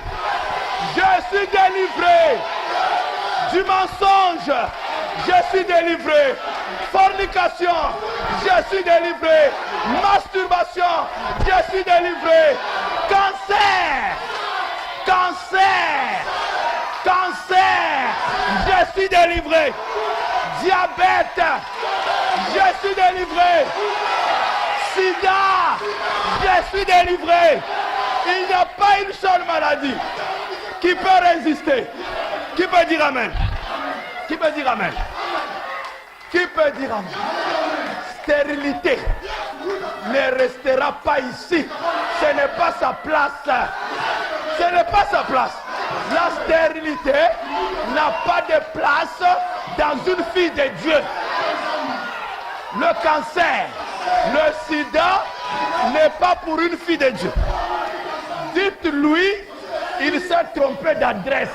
Je suis délivré. Du mensonge, je suis délivré. Fornication, je suis délivré. Masturbation, je suis délivré. Cancer, cancer, cancer, je suis délivré. Diabète, je suis délivré. Sida, je suis délivré. Il n'y a pas une seule maladie qui peut résister. Qui peut dire Amen? Qui peut dire Amen? Qui peut dire Amen? Stérilité ne restera pas ici. Ce n'est pas sa place. Ce n'est pas sa place. La stérilité n'a pas de place dans une fille de Dieu. Le cancer, le sida n'est pas pour une fille de Dieu. Dites-lui, il s'est trompé d'adresse.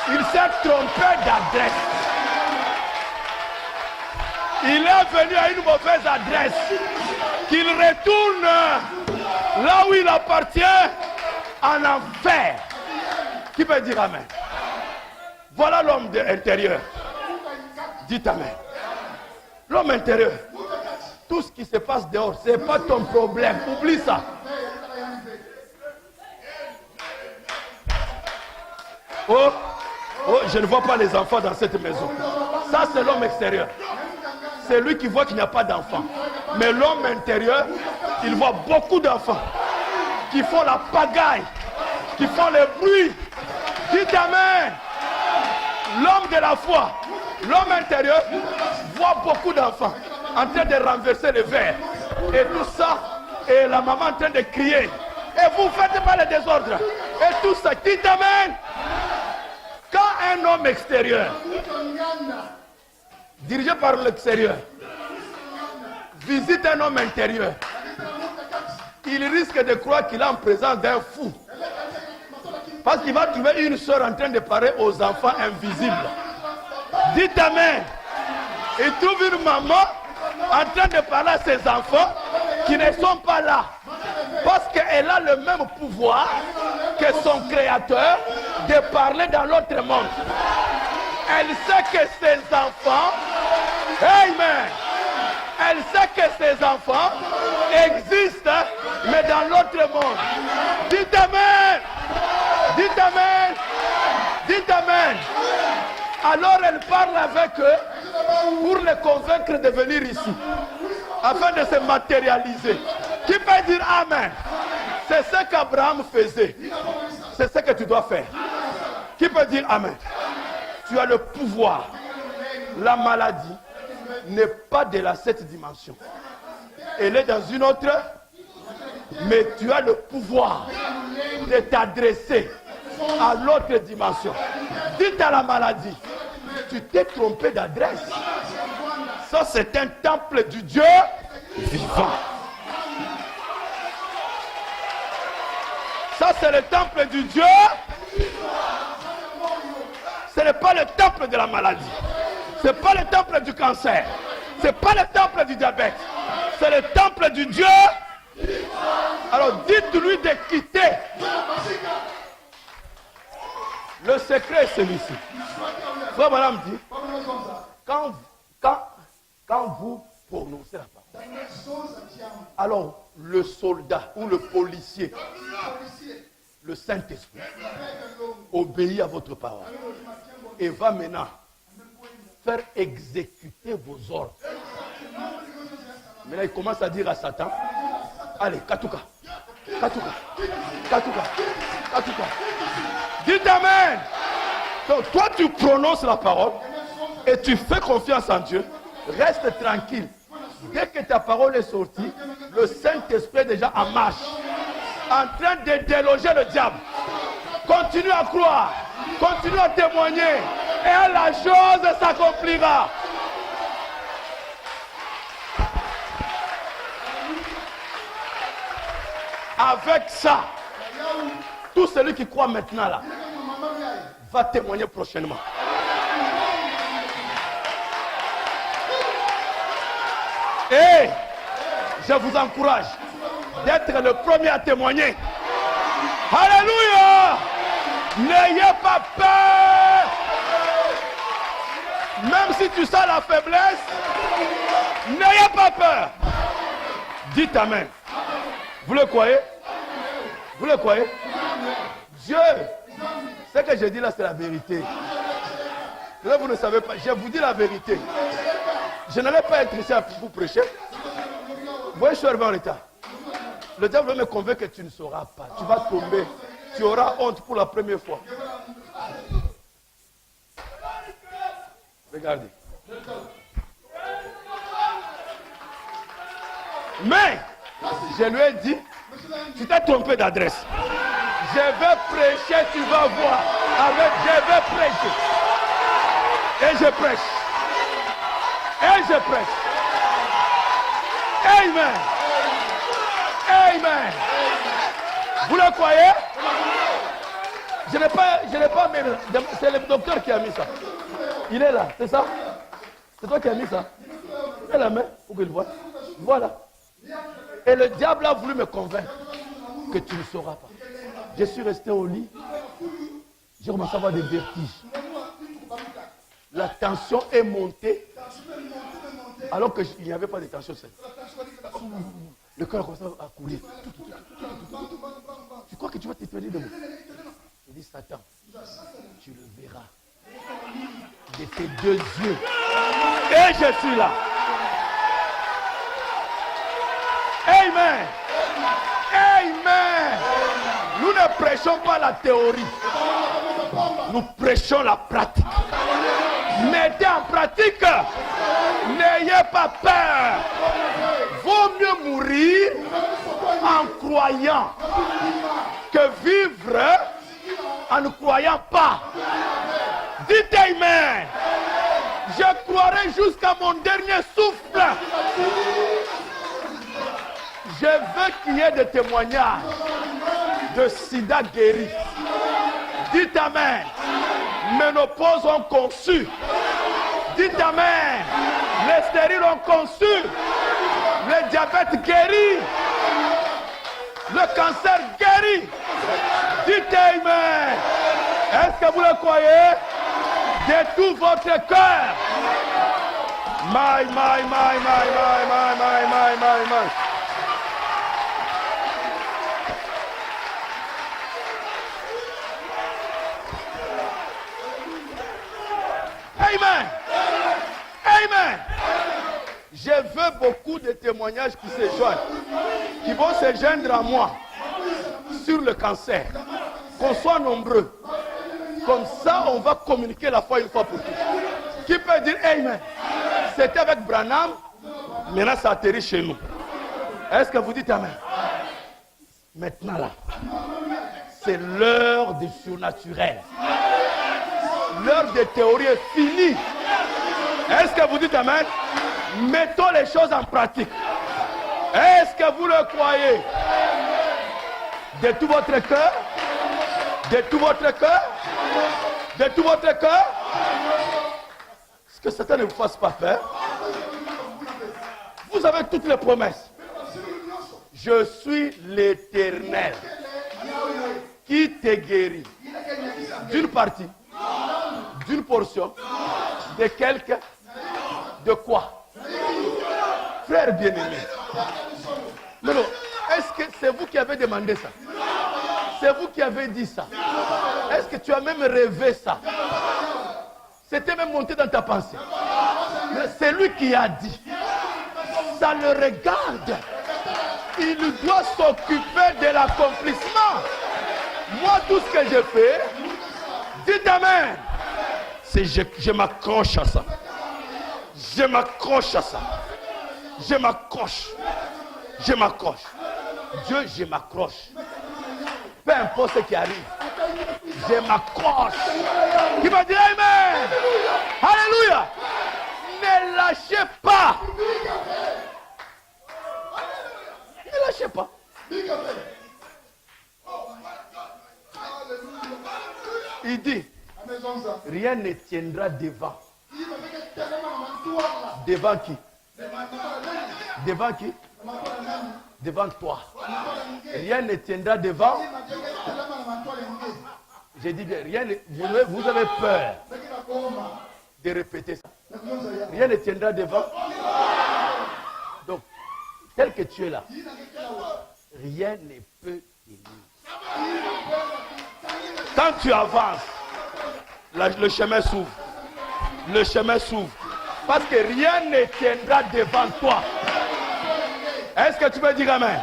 Il s'est trompé d'adresse. Il est venu à une mauvaise adresse. Qu'il retourne là où il appartient, en enfer. Qui peut dire Amen? Voilà l'homme intérieur. Dites Amen. L'homme intérieur. Tout ce qui se passe dehors, ce n'est pas ton problème. Oublie ça. Oh, oh, je ne vois pas les enfants dans cette maison. Ça, c'est l'homme extérieur. C'est lui qui voit qu'il n'y a pas d'enfants. Mais l'homme intérieur, il voit beaucoup d'enfants qui font la pagaille, qui font le bruit. Dites Amen. L'homme de la foi, l'homme intérieur, voit beaucoup d'enfants en train de renverser le verre. Et tout ça, et la maman en train de crier. Et vous faites pas le désordre. Et tout ça, dites Amen. Quand un homme extérieur, dirigé par l'extérieur, visite un homme intérieur, il risque de croire qu'il est en présence d'un fou. Parce qu'il va trouver une soeur en train de parler aux enfants invisibles. Dites Amen. Il trouve une maman en train de parler à ses enfants qui ne sont pas là. Parce qu'elle a le même pouvoir que son créateur de parler dans l'autre monde. Elle sait que ses enfants, Amen, elle sait que ses enfants existent, mais dans l'autre monde. Dites Amen. Dites Amen. Dites Amen. Alors elle parle avec eux pour les convaincre de venir ici, afin de se matérialiser. Qui peut dire Amen? C'est ce qu'Abraham faisait. C'est ce que tu dois faire. Qui peut dire Amen? Tu as le pouvoir. La maladie n'est pas de la 7 dimension. Elle est dans une autre, mais tu as le pouvoir de t'adresser à l'autre dimension. Dites à la maladie, tu t'es trompé d'adresse. Ça, c'est un temple du Dieu vivant. Ça, c'est le temple du Dieu. Ce n'est pas le temple de la maladie. Ce n'est pas le temple du cancer. Ce n'est pas le temple du diabète. C'est le temple du Dieu. Alors, dites-lui de quitter. Le secret est celui-ci. Frère Madame dit, quand vous prononcez la parole, Alors, le soldat ou le policier, le Saint-Esprit, obéit à votre parole et va maintenant faire exécuter vos ordres. Maintenant, il commence à dire à Satan, allez, Katouka, Katouka, Katouka, Katouka. Dites Amen. Donc, toi, tu prononces la parole et tu fais confiance en Dieu. Reste tranquille. Dès que ta parole est sortie, le Saint-Esprit est déjà en marche, en train de déloger le diable. Continue à croire, continue à témoigner, et la chose s'accomplira. Avec ça, tout celui qui croit maintenant là, va témoigner prochainement. Et je vous encourage d'être le premier à témoigner. Alléluia! N'ayez pas peur. Même si tu sens la faiblesse, n'ayez pas peur. Dites Amen. Vous le croyez? Vous le croyez? Dieu, ce que je dis là, c'est la vérité. Là, vous ne savez pas. Je vous dis la vérité. Je n'allais pas être ici pour prêcher. Vous voyez, je suis arrivé en retard. Le diable veut me convaincre que tu ne sauras pas. Tu vas tomber. Tu auras honte pour la première fois. Regardez. Mais, je lui ai dit, tu t'es trompé d'adresse. Je vais prêcher, tu vas voir. Je vais prêcher. Et je prêche. Et je prêche. Amen. Amen. Vous le croyez? Je n'ai pas mis. C'est le docteur qui a mis ça. Il est là, c'est ça? C'est toi qui as mis ça? Mets la main pour qu'il voit. Voilà. Et le diable a voulu me convaincre que tu ne sauras pas. Je suis resté au lit. J'ai commencé à avoir des vertiges. La tension est montée. Alors qu'il n'y avait pas de tension. Le cœur a commencé à courir. Tu crois que tu vas t'étonner de moi? Il dit, Satan, tu le verras de tes deux yeux. Et je suis là. Amen. Amen. Nous ne prêchons pas la théorie. Nous prêchons la pratique. Mettez en pratique. N'ayez pas peur. Vaut mieux mourir en croyant que vivre en ne croyant pas. Dites Amen. Je croirai jusqu'à mon dernier souffle. Je veux qu'il y ait des témoignages de sida guéri. Dites Amen. Ménopause ont conçu. Dites Amen. Les stériles ont conçu. Le diabète guéri. Le cancer guéri. Dites Amen. Est-ce que vous le croyez? De tout votre cœur. My. Amen. Amen. Je veux beaucoup de témoignages qui se joignent, qui vont se joindre à moi sur le cancer. Qu'on soit nombreux. Comme ça, on va communiquer la foi une fois pour toutes. Qui peut dire Amen? C'était avec Branham, maintenant ça atterrit chez nous. Est-ce que vous dites Amen? Maintenant là, c'est l'heure du surnaturel. L'heure des théories est finie. Est-ce que vous dites Amen? Mettons les choses en pratique. Est-ce que vous le croyez? De tout votre cœur? De tout votre cœur? De tout votre cœur? Est-ce que Satan ne vous fasse pas peur? Vous avez toutes les promesses. Je suis l'Éternel qui te guérit d'une partie, d'une portion, de quelque, de quoi? Frère bien-aimé. Non, non. Est-ce que c'est vous qui avez demandé ça? C'est vous qui avez dit ça? Est-ce que tu as même rêvé ça? C'était même monté dans ta pensée. Mais c'est lui qui a dit. Ça le regarde. Il doit s'occuper de l'accomplissement. Moi, tout ce que je fais, dites Amen. C'est je m'accroche à ça. Je m'accroche à ça. Je m'accroche. Je m'accroche. Dieu, je m'accroche. Peu importe ce qui arrive. Je m'accroche. Qui va dire Amen. Alléluia. Ne lâchez pas. Ne lâchez pas. Il dit, rien ne tiendra devant. Devant qui? Devant qui? Devant toi. Rien ne tiendra devant. J'ai dit bien, rien ne, vous avez peur de répéter ça. Rien ne tiendra devant. Donc, tel que tu es là, rien ne peut tenir. Quand tu avances, le chemin s'ouvre. Le chemin s'ouvre. Parce que rien ne tiendra devant toi. Est-ce que tu peux dire Amen?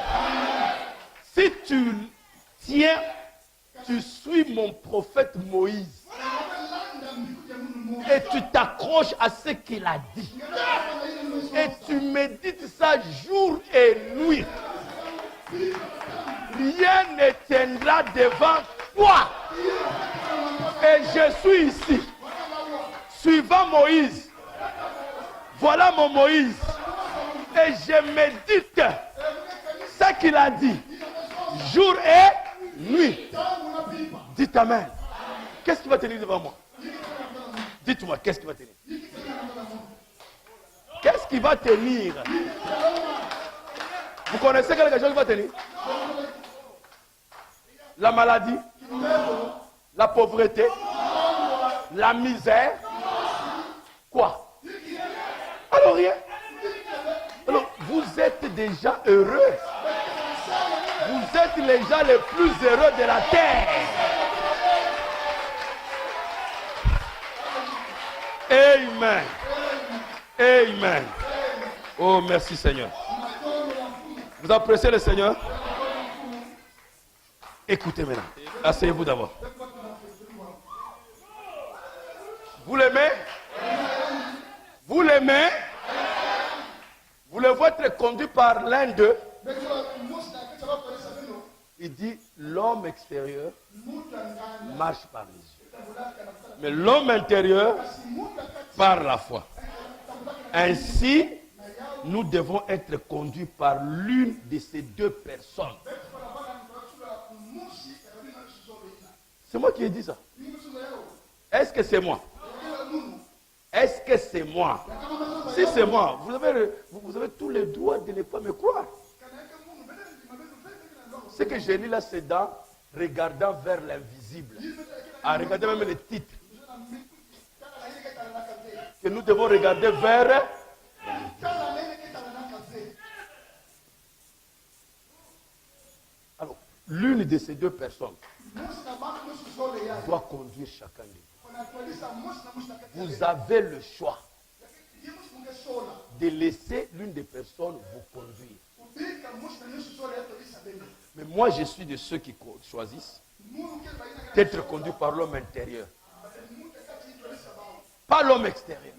Si tu tiens, tu suis mon prophète Moïse et tu t'accroches à ce qu'il a dit et tu médites ça jour et nuit, rien ne tiendra devant toi. Et je suis ici, suivant Moïse. Voilà mon Moïse. Et je médite ce qu'il a dit, jour et nuit. Dites Amen. Qu'est-ce qui va tenir devant moi? Dites-moi, qu'est-ce qui va tenir? Qu'est-ce qui va tenir? Vous connaissez quelque chose qui va tenir? La maladie, la pauvreté, la misère. Quoi? Alors rien. Alors, vous êtes déjà heureux. Vous êtes les gens les plus heureux de la terre. Amen. Amen. Oh, merci Seigneur. Vous appréciez le Seigneur? Écoutez maintenant. Asseyez-vous d'abord. Vous l'aimez? Vous l'aimez? Voulez-vous être conduit par l'un d'eux? Il dit, l'homme extérieur marche par les yeux. Mais l'homme intérieur, par la foi. Ainsi, nous devons être conduits par l'une de ces deux personnes. C'est moi qui ai dit ça. Est-ce que c'est moi? Est-ce que c'est moi? Si c'est moi, vous avez tous les droits de ne pas me croire. Ce que j'ai lu là, c'est dans regardant vers l'invisible. À regarder même les titres. Que nous devons regarder vers. Alors, l'une de ces deux personnes doit conduire chacun de vous. Vous avez le choix de laisser l'une des personnes vous conduire. Mais moi, je suis de ceux qui choisissent d'être conduits par l'homme intérieur. Pas l'homme extérieur.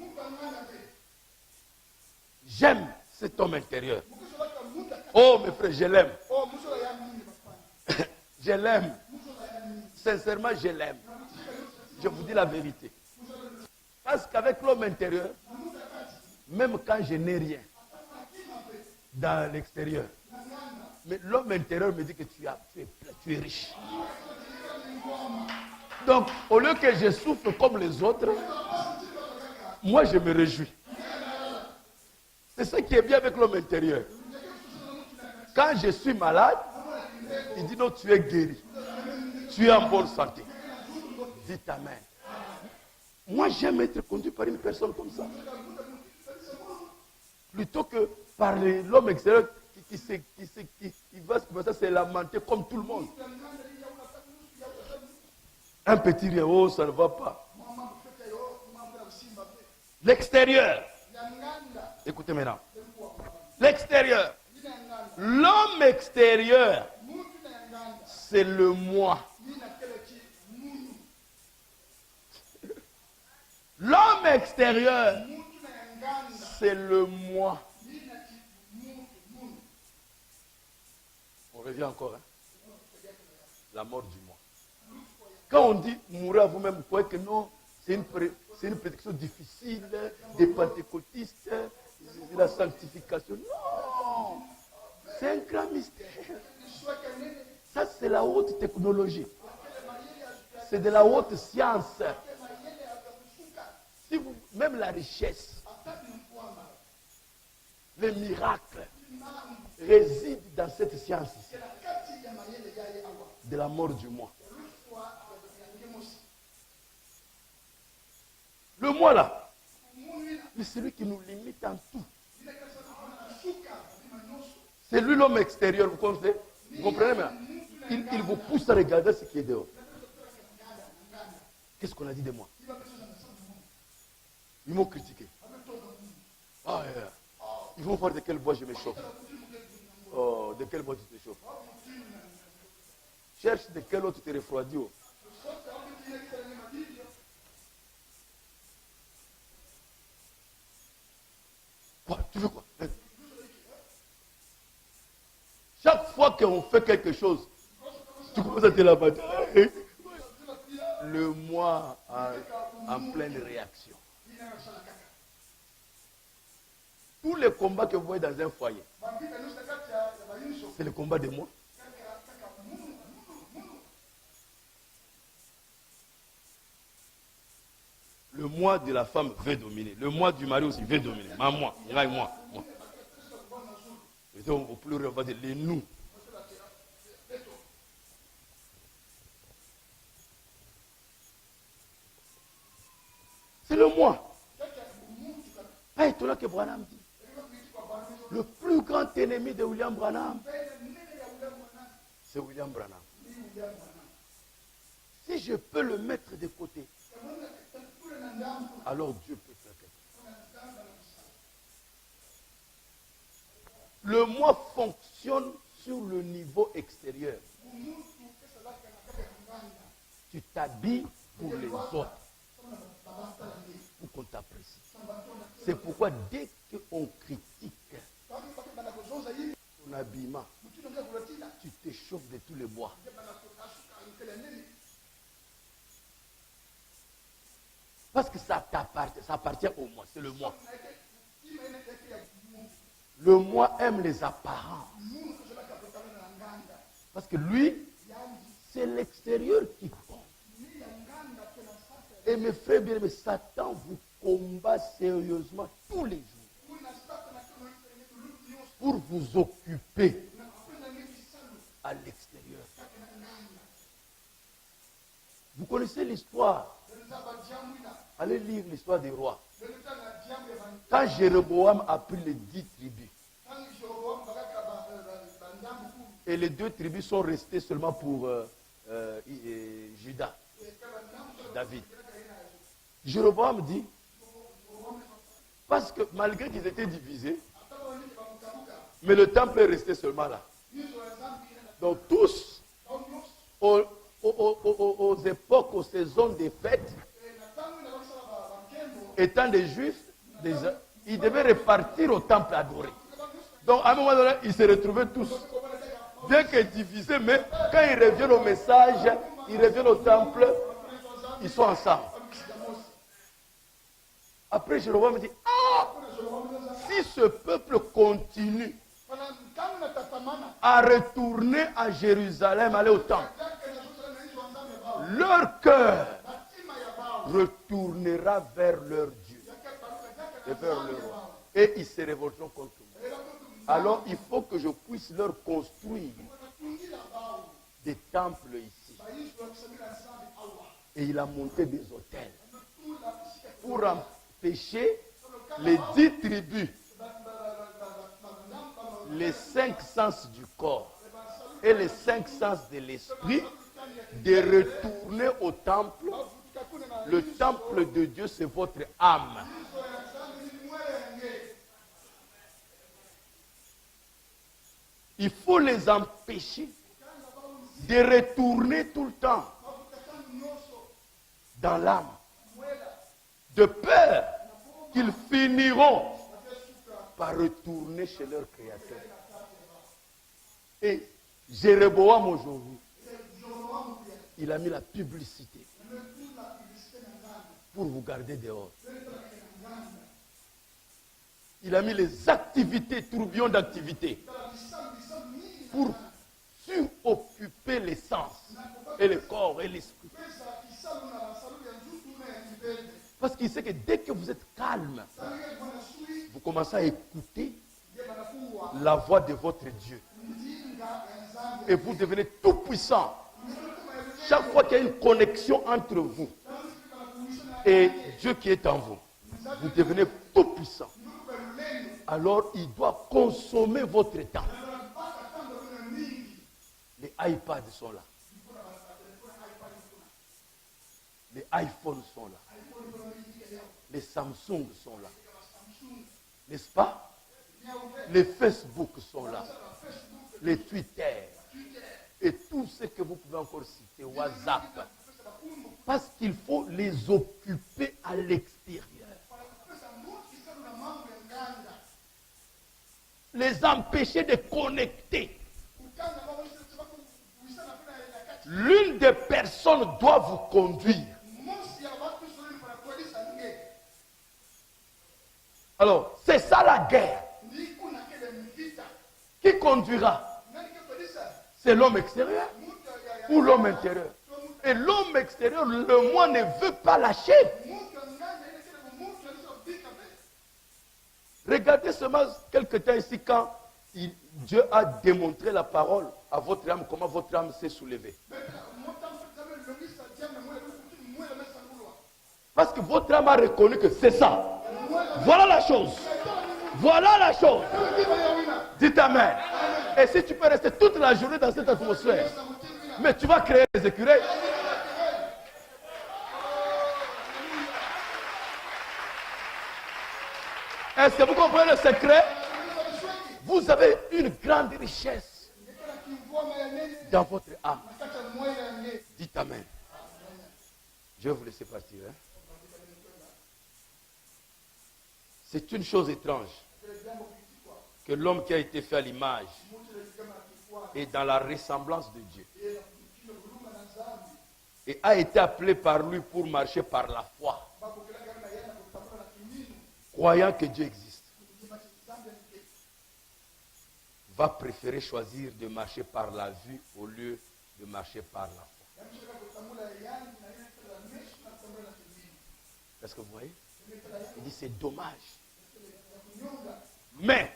J'aime cet homme intérieur. Oh, mes frères, je l'aime. Je l'aime. Sincèrement, je l'aime. Je vous dis la vérité. Parce qu'avec l'homme intérieur, même quand je n'ai rien dans l'extérieur, mais l'homme intérieur me dit que tu es riche. Donc, au lieu que je souffre comme les autres, moi je me réjouis. C'est ce qui est bien avec l'homme intérieur. Quand je suis malade, il dit non, tu es guéri. Tu es en bonne santé. Dites Amen. Moi, j'aime être conduit par une personne comme ça. Plutôt que par l'homme extérieur qui va se lamenter comme tout le monde. Un petit rien, oh, ça ne va pas. L'extérieur. Écoutez maintenant. L'extérieur. L'homme extérieur, c'est le moi. L'homme extérieur, c'est le moi. On revient encore. Hein? La mort du moi. Quand on dit mourir à vous-même, vous croyez que non, c'est une prédiction difficile des pentecôtistes, de la sanctification. Non, c'est un grand mystère. Ça, c'est la haute technologie. C'est de la haute science. Si vous, même la richesse, les miracles résident dans cette science-ci, de la mort du moi. Le moi là, c'est celui qui nous limite en tout. C'est lui l'homme extérieur, vous comprenez? Vous comprenez bien? Il vous pousse à regarder ce qui est dehors. Qu'est-ce qu'on a dit de moi? Ils m'ont critiqué. Ah, yeah. Ils vont voir de quel bois je me chauffe. Oh, de quel bois tu te chauffes? Cherche de quel autre tu te refroidis. Oh. Quoi? Tu veux quoi? Chaque fois qu'on fait quelque chose, tu commences à te la battre. Le moi en pleine réaction. Tous les combats que vous voyez dans un foyer, c'est le combat de moi. Le moi de la femme veut dominer. Le moi du mari aussi veut dominer. Moi. Et donc, au plus on va dire les nous. C'est le moi. Pas étonnant que Branham dit. Le plus grand ennemi de William Branham, c'est William Branham. Si je peux le mettre de côté, alors Dieu peut faire quelque chose. Le moi fonctionne sur le niveau extérieur. Tu t'habilles pour les autres, pour qu'on t'apprécie. C'est pourquoi dès qu'on critique ton habillement, tu t'échauffes de tous les bois. Parce que ça appartient au moi, c'est le moi. Le moi aime les apparences. Parce que lui, c'est l'extérieur qui compte. Et mes frères bien-aimés, Satan vous combat sérieusement tous les jours pour vous occuper à l'extérieur. Vous connaissez l'histoire. Allez lire l'histoire des rois. Quand Jéroboam a pris les 10 tribus, et les 2 tribus sont restées seulement pour Juda, David. Jéroboam dit, parce que malgré qu'ils étaient divisés, mais le temple est resté seulement là. Donc tous, aux époques, aux saisons des fêtes, étant des Juifs, ils devaient repartir au temple adoré. Donc à un moment donné, ils se retrouvaient tous, bien que divisés, mais quand ils reviennent au message, ils reviennent au temple, ils sont ensemble. Après, Jéroboam me dit, si ce peuple continue à retourner à Jérusalem, aller au temple, leur cœur retournera vers leur Dieu et vers leur roi. Et ils se révolteront contre moi. Alors, il faut que je puisse leur construire des temples ici. Et il a monté des hôtels pour empêcher les 10 tribus les 5 sens du corps et les 5 sens de l'esprit, de retourner au temple. Le temple de Dieu, c'est votre âme. Il faut les empêcher de retourner tout le temps dans l'âme, de peur qu'ils finiront par retourner chez leur Créateur. Et Jéroboam aujourd'hui, il a mis la publicité pour vous garder dehors. Il a mis les activités, tourbillons d'activités, pour suroccuper les sens et le corps et l'esprit. Parce qu'il sait que dès que vous êtes calme, vous commencez à écouter la voix de votre Dieu. Et vous devenez tout puissant. Chaque fois qu'il y a une connexion entre vous et Dieu qui est en vous, vous devenez tout puissant. Alors il doit consommer votre temps. Les iPads sont là. Les iPhones sont là. Les Samsung sont là. N'est-ce pas? Les Facebook sont là. Les Twitter. Et tout ce que vous pouvez encore citer, WhatsApp. Parce qu'il faut les occuper à l'extérieur. Les empêcher de connecter. L'une des personnes doit vous conduire. Alors, c'est ça la guerre. Qui conduira? C'est l'homme extérieur ou l'homme intérieur? Et l'homme extérieur, le moi ne veut pas lâcher. Regardez seulement quelque temps ici quand Dieu a démontré la parole à votre âme, comment votre âme s'est soulevée. Parce que votre âme a reconnu que c'est ça. Voilà la chose. Voilà la chose. Dites Amen. Et si tu peux rester toute la journée dans cette atmosphère, mais tu vas créer des écureuils. Est-ce que vous comprenez le secret? Vous avez une grande richesse dans votre âme. Dites Amen. Je vais vous laisser partir. Hein? C'est une chose étrange que l'homme qui a été fait à l'image et dans la ressemblance de Dieu et a été appelé par lui pour marcher par la foi, croyant que Dieu existe, va préférer choisir de marcher par la vue au lieu de marcher par la foi. Est-ce que vous voyez? Il dit c'est dommage. Mais,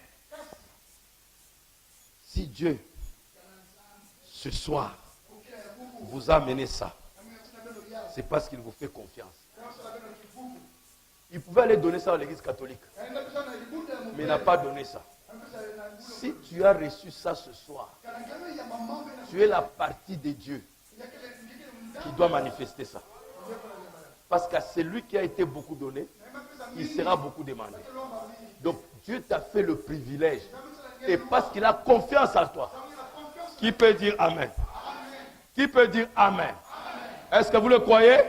si Dieu, ce soir, vous a amené ça, c'est parce qu'il vous fait confiance. Il pouvait aller donner ça à l'église catholique, mais il n'a pas donné ça. Si tu as reçu ça ce soir, tu es la partie de Dieu qui doit manifester ça. Parce qu'à celui qui a été beaucoup donné, il sera beaucoup demandé. Donc Dieu t'a fait le privilège. Et parce qu'il a confiance en toi. Qui peut dire Amen? Qui peut dire Amen? Est-ce que vous le croyez?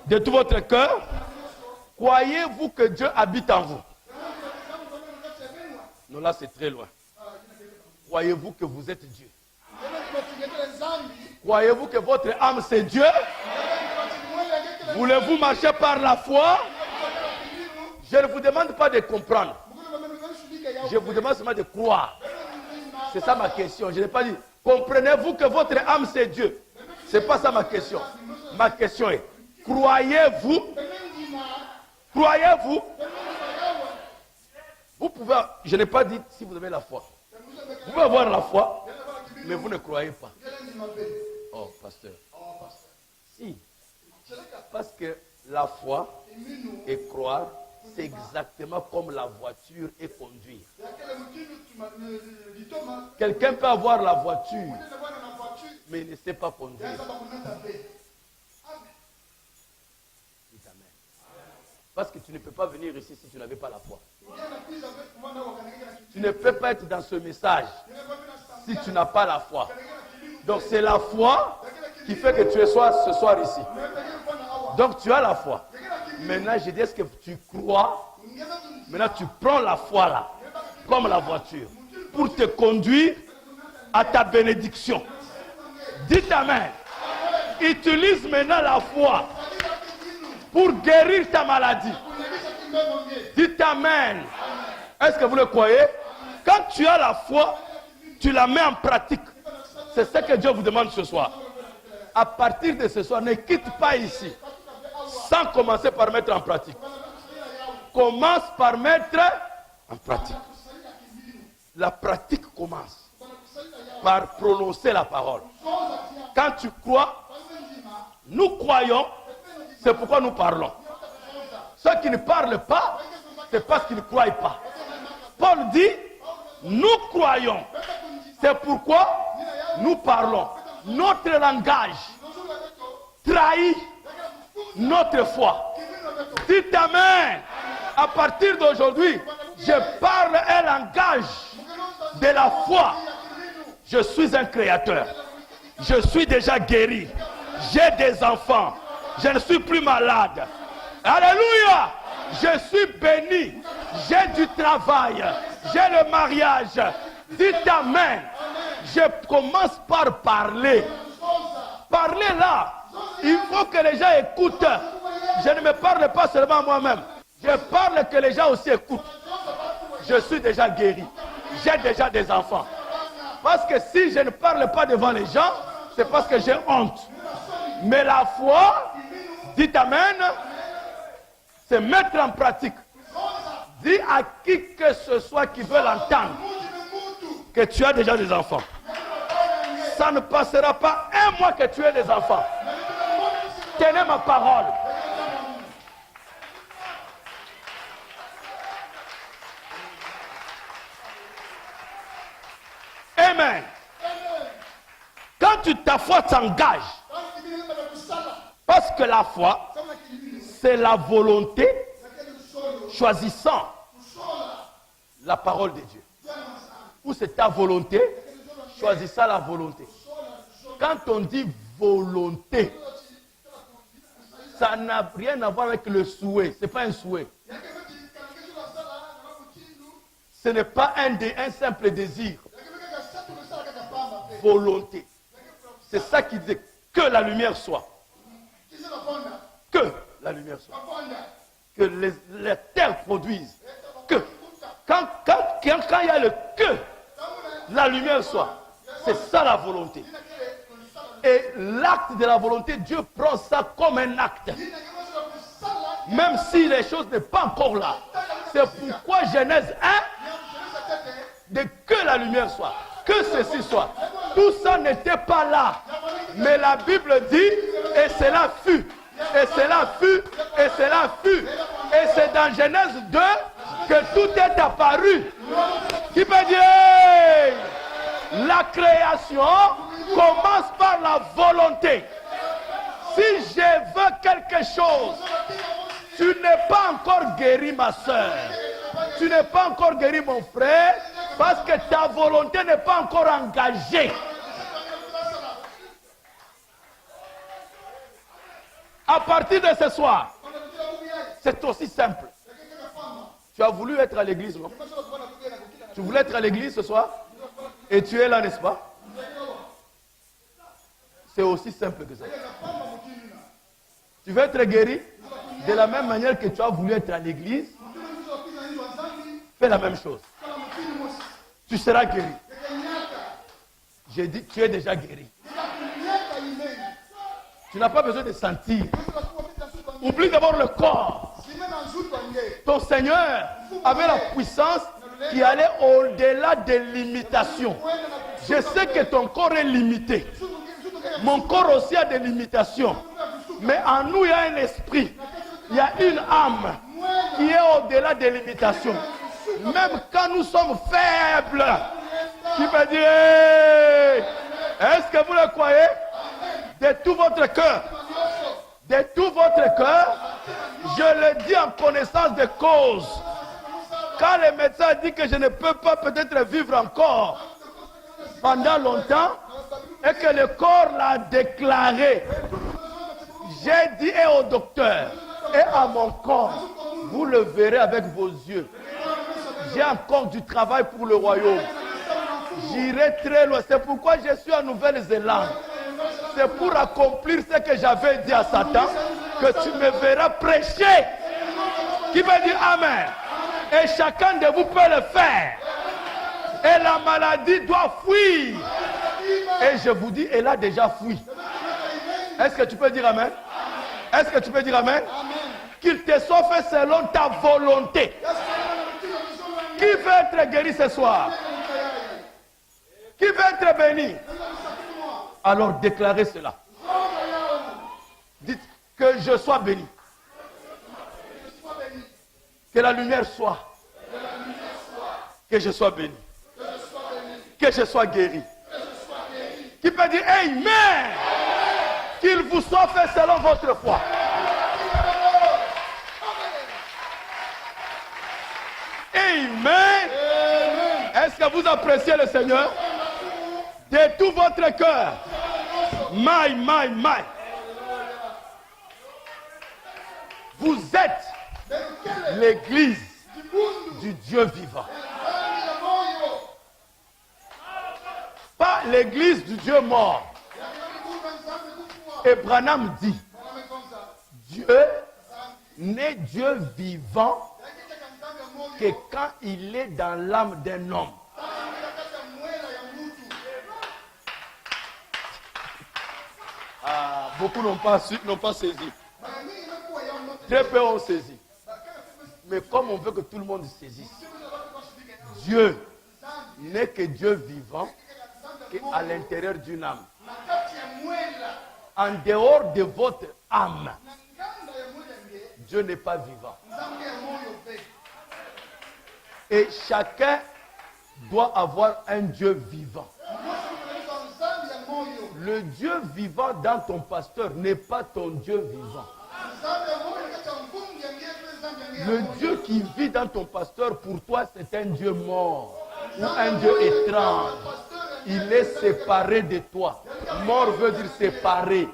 De tout votre cœur? Croyez-vous que Dieu habite en vous? Non, là c'est très loin. Croyez-vous que vous êtes Dieu? Croyez-vous que votre âme c'est Dieu? Voulez-vous marcher par la foi? Je ne vous demande pas de comprendre. Je vous demande seulement de croire. C'est ça ma question. Je n'ai pas dit, comprenez-vous que votre âme c'est Dieu? Ce n'est pas ça ma question. Ma question est, croyez-vous? Croyez-vous? Vous pouvez, je n'ai pas dit si vous avez la foi. Vous pouvez avoir la foi, mais vous ne croyez pas. Oh, pasteur. Si. Parce que la foi et croire, C'est exactement comme la voiture et conduire. Quelqu'un peut avoir la voiture, mais il ne sait pas conduire. Dites Amen. Parce que tu ne peux pas venir ici si tu n'avais pas la foi. Tu ne peux pas être dans ce message si tu n'as pas la foi. Donc c'est la foi qui fait que tu es ce soir ici. Donc tu as la foi. Maintenant je dis, est-ce que tu crois? Maintenant tu prends la foi là, comme la voiture, pour te conduire à ta bénédiction. Dites Amen. Utilise maintenant la foi pour guérir ta maladie. Dites Amen. Est-ce que vous le croyez? Quand tu as la foi, tu la mets en pratique. C'est ce que Dieu vous demande ce soir. À partir de ce soir, ne quitte pas ici sans commencer par mettre en pratique. Commence par mettre en pratique. La pratique commence par prononcer la parole. Quand tu crois, nous croyons, c'est pourquoi nous parlons. Ceux qui ne parlent pas, c'est parce qu'ils ne croient pas. Paul dit, nous croyons, c'est pourquoi nous parlons. Notre langage trahit notre foi. Dites Amen. À partir d'aujourd'hui, je parle un langage de la foi. Je suis un créateur. Je suis déjà guéri. J'ai des enfants. Je ne suis plus malade. Alléluia. Je suis béni. J'ai du travail. J'ai le mariage. Dites Amen. Je commence par parler. Parler là. Il faut que les gens écoutent. Je ne me parle pas seulement moi-même. Je parle que les gens aussi écoutent. Je suis déjà guéri. J'ai déjà des enfants. Parce que si je ne parle pas devant les gens, c'est parce que j'ai honte. Mais la foi, dites Amen, c'est mettre en pratique. Dis à qui que ce soit qui veut l'entendre que tu as déjà des enfants. Ça ne passera pas un mois que tu aies des enfants. Tenez ma parole. Amen. Quand ta foi s'engage, parce que la foi, c'est la volonté choisissant la parole de Dieu. Ou c'est ta volonté choisissant la volonté. Quand on dit volonté, ça n'a rien à voir avec le souhait. Ce n'est pas un souhait. Ce n'est pas un simple désir. Volonté. C'est ça qui dit que la lumière soit. Que la lumière soit. Que les terres produisent. Que. Quand il y a le que, la lumière soit. C'est ça la volonté. Et l'acte de la volonté, Dieu prend ça comme un acte. Même si les choses ne sont pas encore là. C'est pourquoi Genèse 1, de que la lumière soit. Que ceci soit. Tout ça n'était pas là. Mais la Bible dit, et cela fut. Et cela fut. Et cela fut. Et c'est dans Genèse 2 que tout est apparu. Qui peut dire, la création commence par la volonté. Si je veux quelque chose, tu n'es pas encore guéri, ma soeur. Tu n'es pas encore guéri, mon frère, parce que ta volonté n'est pas encore engagée. À partir de ce soir, c'est aussi simple. Tu as voulu être à l'église, non? Tu voulais être à l'église ce soir? Et tu es là, n'est-ce pas? C'est aussi simple que ça. Tu veux être guéri? De la même manière que tu as voulu être à l'église, fais la même chose. Tu seras guéri. J'ai dit, tu es déjà guéri. Tu n'as pas besoin de sentir. Oublie d'abord le corps. Ton Seigneur avait la puissance qui allait au-delà des limitations. Je sais que ton corps est limité. Mon corps aussi a des limitations. Mais en nous, il y a un esprit. Il y a une âme qui est au-delà des limitations. Même quand nous sommes faibles, qui peut dire, hey, est-ce que vous le croyez? De tout votre cœur, de tout votre cœur, je le dis en connaissance de cause. Quand le médecin dit que je ne peux pas peut-être vivre encore pendant longtemps, et que le corps l'a déclaré, j'ai dit et au docteur et à mon corps, vous le verrez avec vos yeux. J'ai encore du travail pour le royaume. J'irai très loin. C'est pourquoi je suis en Nouvelle-Zélande. C'est pour accomplir ce que j'avais dit à Satan, que tu me verras prêcher. Qui veut dire Amen. Et chacun de vous peut le faire. Et la maladie doit fuir. Et je vous dis, elle a déjà fui. Est-ce que tu peux dire Amen? Est-ce que tu peux dire Amen? Qu'il te soit fait selon ta volonté. Qui veut être guéri ce soir? Qui veut être béni? Alors déclarez cela. Dites que je sois béni. Que la lumière soit. Que je sois béni. Que je sois guéri. Qui peut dire Amen? Qu'il vous soit fait selon votre foi. Amen. Est-ce que vous appréciez le Seigneur? De tout votre cœur. My. Vous êtes l'église du Dieu vivant. Pas l'église du Dieu mort. Et Branham dit, Dieu n'est Dieu vivant que quand il est dans l'âme d'un homme. Beaucoup n'ont pas saisi. Très peu ont saisi. Mais comme on veut que tout le monde saisisse, Dieu n'est que Dieu vivant qu'à l'intérieur d'une âme. En dehors de votre âme, Dieu n'est pas vivant. Et chacun doit avoir un Dieu vivant. Le Dieu vivant dans ton pasteur n'est pas ton Dieu vivant. Le Dieu qui vit dans ton pasteur, pour toi, c'est un Dieu mort ou un Dieu étrange. Il est séparé de toi. Mort veut dire séparé.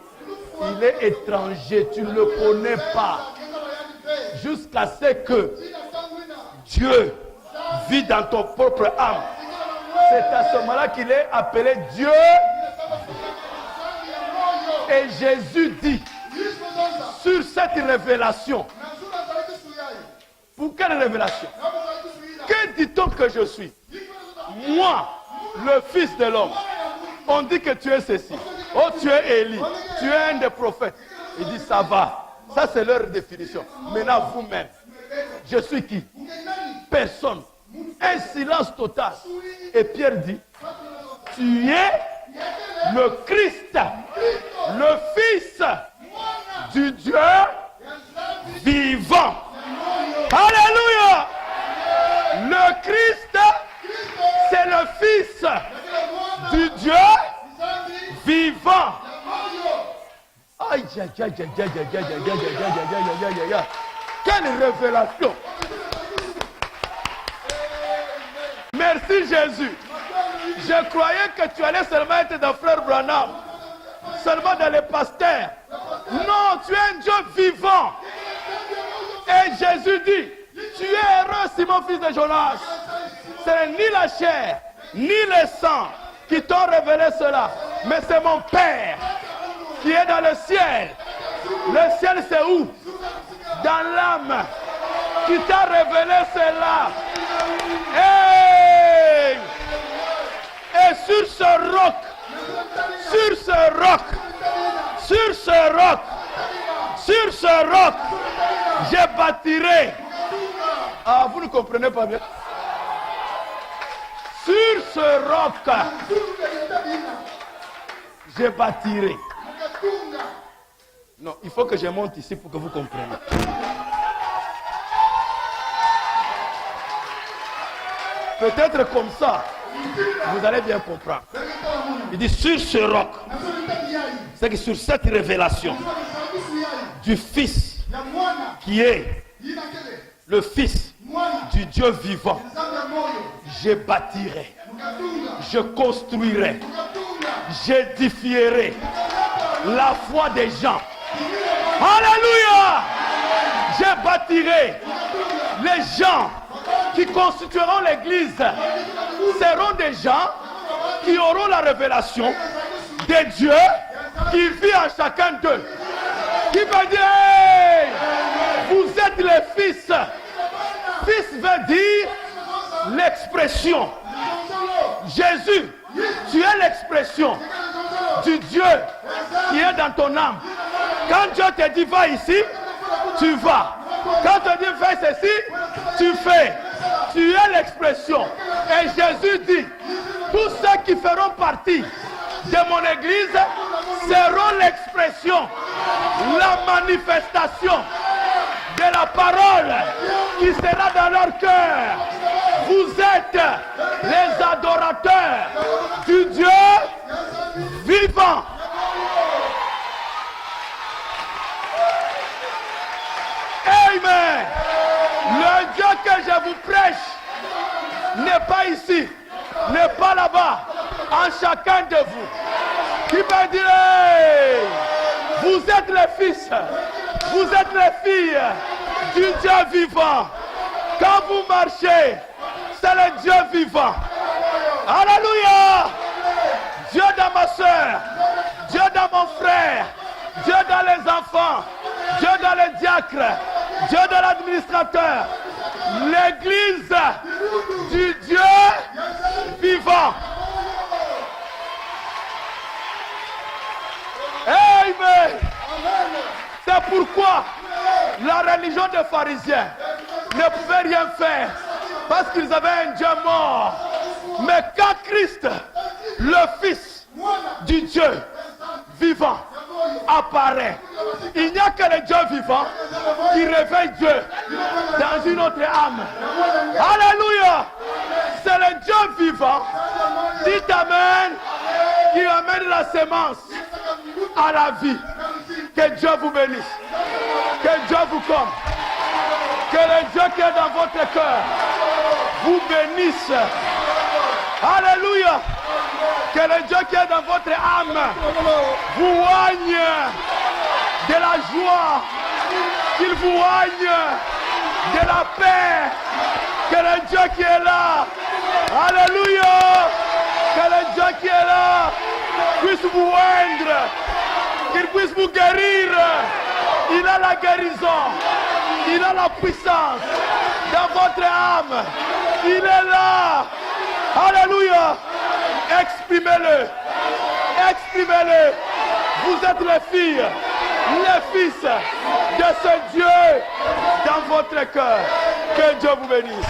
Il est étranger, tu ne le connais pas. Jusqu'à ce que Dieu vit dans ton propre âme. C'est à ce moment-là qu'il est appelé Dieu. Et Jésus dit, sur cette révélation, pour quelle révélation? Que dit-on que je suis? Moi, le Fils de l'homme. On dit que tu es ceci. Oh, tu es Élie. Tu es un des prophètes. Il dit, ça va. Ça, c'est leur définition. Maintenant, vous-même, je suis qui? Personne. Un silence total. Et Pierre dit, tu es le Christ, le Fils du Dieu vivant. Alléluia. Le Christ, c'est le Fils du Dieu vivant. Aïe, aïe, aïe, aïe, aïe, aïe, aïe, aïe, aïe. Quelle révélation. Merci Jésus. Je croyais que tu allais seulement être dans Frère Branham, seulement dans les pasteurs. Non, tu es un Dieu vivant. Et Jésus dit, tu es heureux Simon fils de Jonas. Ce n'est ni la chair, ni le sang qui t'ont révélé cela, mais c'est mon Père qui est dans le ciel. Le ciel c'est où? Dans l'âme qui t'a révélé cela. Hey! Et sur ce roc, je bâtirai. Ah, vous ne comprenez pas bien. Sur ce roc, je bâtirai. Non, il faut que je monte ici pour que vous compreniez. Peut-être comme ça, vous allez bien comprendre. Il dit sur ce roc, c'est que sur cette révélation du Fils qui est le Fils du Dieu vivant, je bâtirai, je construirai, j'édifierai la foi des gens. Alléluia! Je bâtirai. Les gens qui constitueront l'église seront des gens qui auront la révélation de Dieu qui vit en chacun d'eux. Qui va dire, hey, vous êtes les fils. Fils veut dire l'expression. Jésus, tu es l'expression du Dieu qui est dans ton âme. Quand Dieu te dit va ici, tu vas. Quand Dieu te dit fais ceci, tu fais. Tu es l'expression. Et Jésus dit, tous ceux qui feront partie de mon église seront l'expression, la manifestation de la parole qui sera dans leur cœur. Vous êtes les adorateurs du Dieu vivant. Amen. Le Dieu que je vous prêche n'est pas ici, n'est pas là-bas, en chacun de vous. Qui va dire, hey, vous êtes les fils, vous êtes les filles du Dieu vivant. Quand vous marchez, c'est le Dieu vivant. Alléluia. Dieu dans ma soeur, Dieu dans mon frère, Dieu dans les enfants, Dieu dans les diacres, Dieu dans l'administrateur. L'église du Dieu vivant. Amen. C'est pourquoi la religion des pharisiens ne pouvait rien faire parce qu'ils avaient un Dieu mort. Mais quand Christ, le Fils du Dieu vivant, apparaît, il n'y a que le Dieu vivant qui réveille Dieu dans une autre âme. Alléluia. C'est le Dieu vivant, dit Amen, qui amène la sémence à la vie. Que Dieu vous bénisse. Que Dieu vous comble. Que le Dieu qui est dans votre cœur vous bénisse. Alléluia. Que le Dieu qui est dans votre âme vous oigne de la joie. Qu'il vous oigne de la paix. Que le Dieu qui est là, alléluia, que le Dieu qui est là puisse vous oindre, qu'il puisse vous guérir. Il a la guérison, il a la puissance dans votre âme. Il est là, alléluia. Exprimez-le, exprimez-le. Vous êtes les filles, les fils de ce Dieu dans votre cœur. Que Dieu vous bénisse.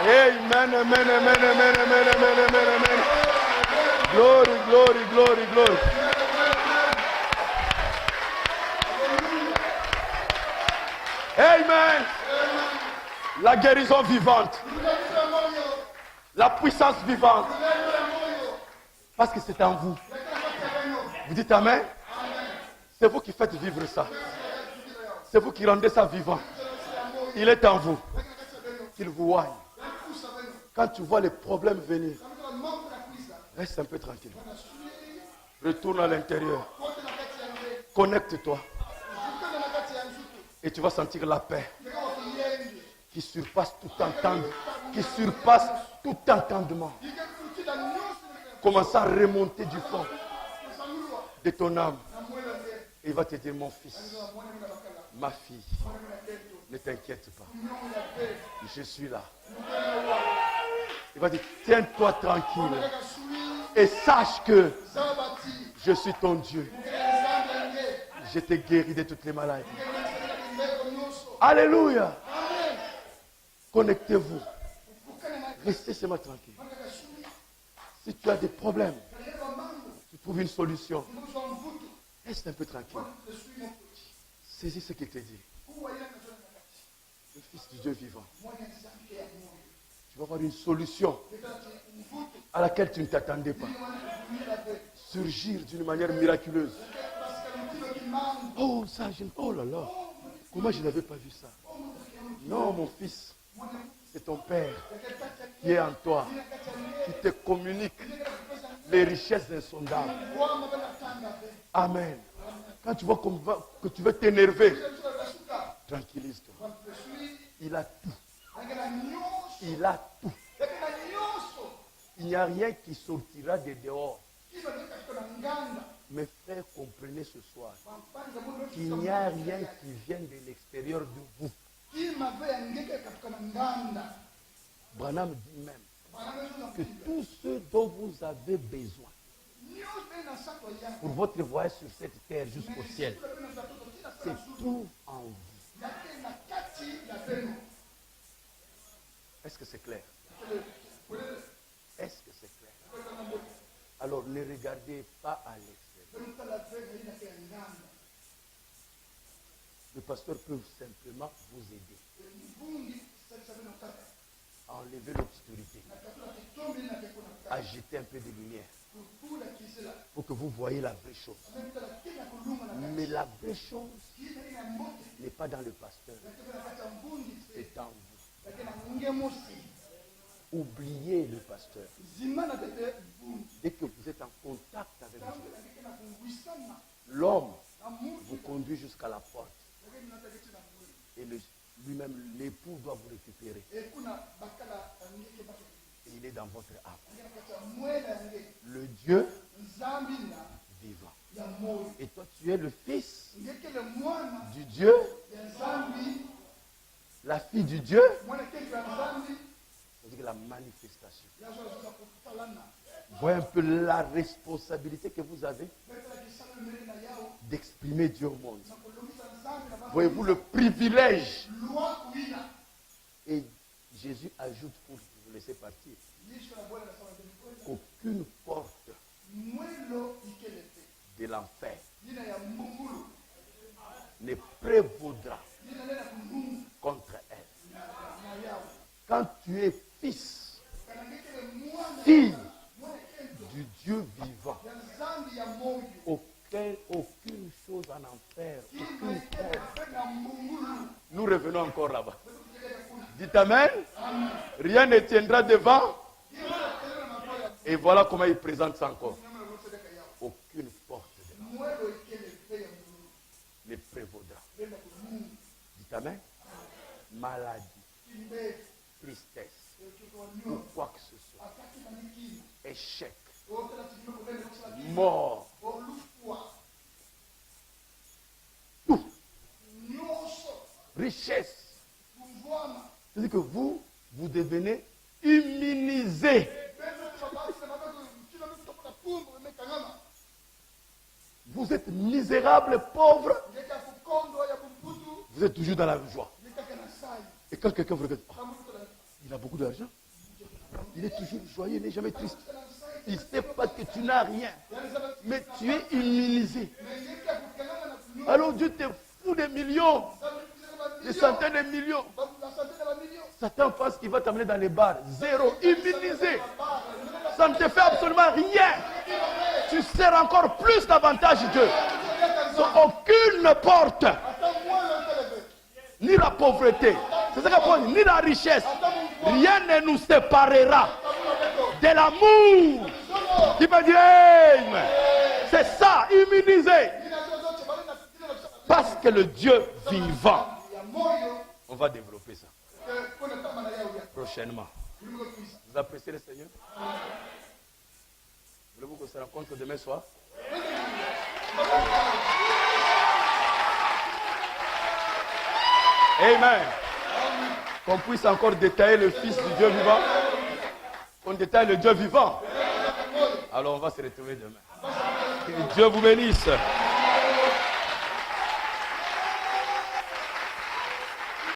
Amen, amen, amen, amen, amen, amen, amen, amen. Glory, glory, glory, glory. Amen. La guérison vivante. La puissance vivante. Parce que c'est en vous. Vous dites Amen. C'est vous qui faites vivre ça. C'est vous qui rendez ça vivant. Il est en vous. Il vous voit. Quand tu vois les problèmes venir, reste un peu tranquille. Retourne à l'intérieur. Connecte-toi. Et tu vas sentir la paix qui surpasse tout entendement. Qui surpasse tout entendement. Commence à remonter du fond de ton âme. Et il va te dire, mon fils, ma fille, ne t'inquiète pas. Je suis là. Il va dire, tiens-toi tranquille. Et sache que je suis ton Dieu. Je t'ai guéri de toutes les maladies. Alléluia. Connectez-vous. Restez chez moi tranquille. Si tu as des problèmes, tu trouves une solution. Reste un peu tranquille. Saisis ce qu'il te dit. Le Fils du Dieu vivant. Tu vas avoir une solution à laquelle tu ne t'attendais pas. Surgir d'une manière miraculeuse. Oh, ça, oh là là. Comment je n'avais pas vu ça? Non, mon fils. C'est ton Père qui est en toi, qui te communique les richesses insondables. Amen. Quand tu vois que tu veux t'énerver, tranquillise-toi. Il a tout. Il a tout. Il n'y a rien qui sortira de dehors. Mes frères, comprenez ce soir qu'il n'y a rien qui vienne de l'extérieur de vous. Branham dit même que tout ce dont vous avez besoin pour votre voyage sur cette terre jusqu'au ciel, c'est tout en vous. Est-ce que c'est clair? Est-ce que c'est clair? Alors ne regardez pas à l'extérieur. Le pasteur peut simplement vous aider à enlever l'obscurité, à jeter un peu de lumière pour que vous voyez la vraie chose. Mais la vraie chose n'est pas dans le pasteur, c'est en vous. Oubliez le pasteur. Dès que vous êtes en contact avec Dieu, l'homme vous conduit jusqu'à la porte. Et lui-même, l'époux doit vous récupérer. Et il est dans votre âme. Le Dieu vivant. Et toi, tu es le fils du Dieu, la fille du Dieu. C'est-à-dire la manifestation. Voyez un peu la responsabilité que vous avez d'exprimer Dieu au monde. Voyez-vous le privilège. Et Jésus ajoute, pour vous laisser partir, qu'aucune porte de l'enfer ne prévaudra contre elle. Quand tu es fils, fille du Dieu vivant, aucune chose en enfer, aucune porte. Nous revenons encore là-bas. Dites Amen. Rien ne tiendra devant. Et voilà comment il présente ça encore. Aucune porte de l'enfer ne prévaudra. Dites Amen. Maladie, tristesse, ou quoi que ce soit, échec, mort, tout, richesse. C'est-à-dire que vous devenez immunisé. Vous êtes misérable, pauvre. Vous êtes toujours dans la joie. Et quand quelqu'un vous regarde, oh, il a beaucoup d'argent. Il est toujours joyeux, il n'est jamais triste. Il ne sait pas que tu n'as rien. Mais tu es immunisé. Alors Dieu te fout des millions, des centaines de millions. Satan pense qu'il va t'amener dans les bars. Zéro, immunisé. Ça ne te fait absolument rien. Tu sers encore plus davantage Dieu. Sans aucune porte, ni la pauvreté, c'est ça qu'on dit, ni la richesse, rien ne nous séparera de l'amour qui peut dire Amen. C'est ça, immunisé. Parce que le Dieu vivant, on va développer ça prochainement. Vous appréciez le Seigneur? Voulez-vous qu'on se rencontre demain soir? Amen. Qu'on puisse encore détailler le Fils du Dieu vivant. Qu'on détaille le Dieu vivant. Alors on va se retrouver demain. Que Dieu vous bénisse.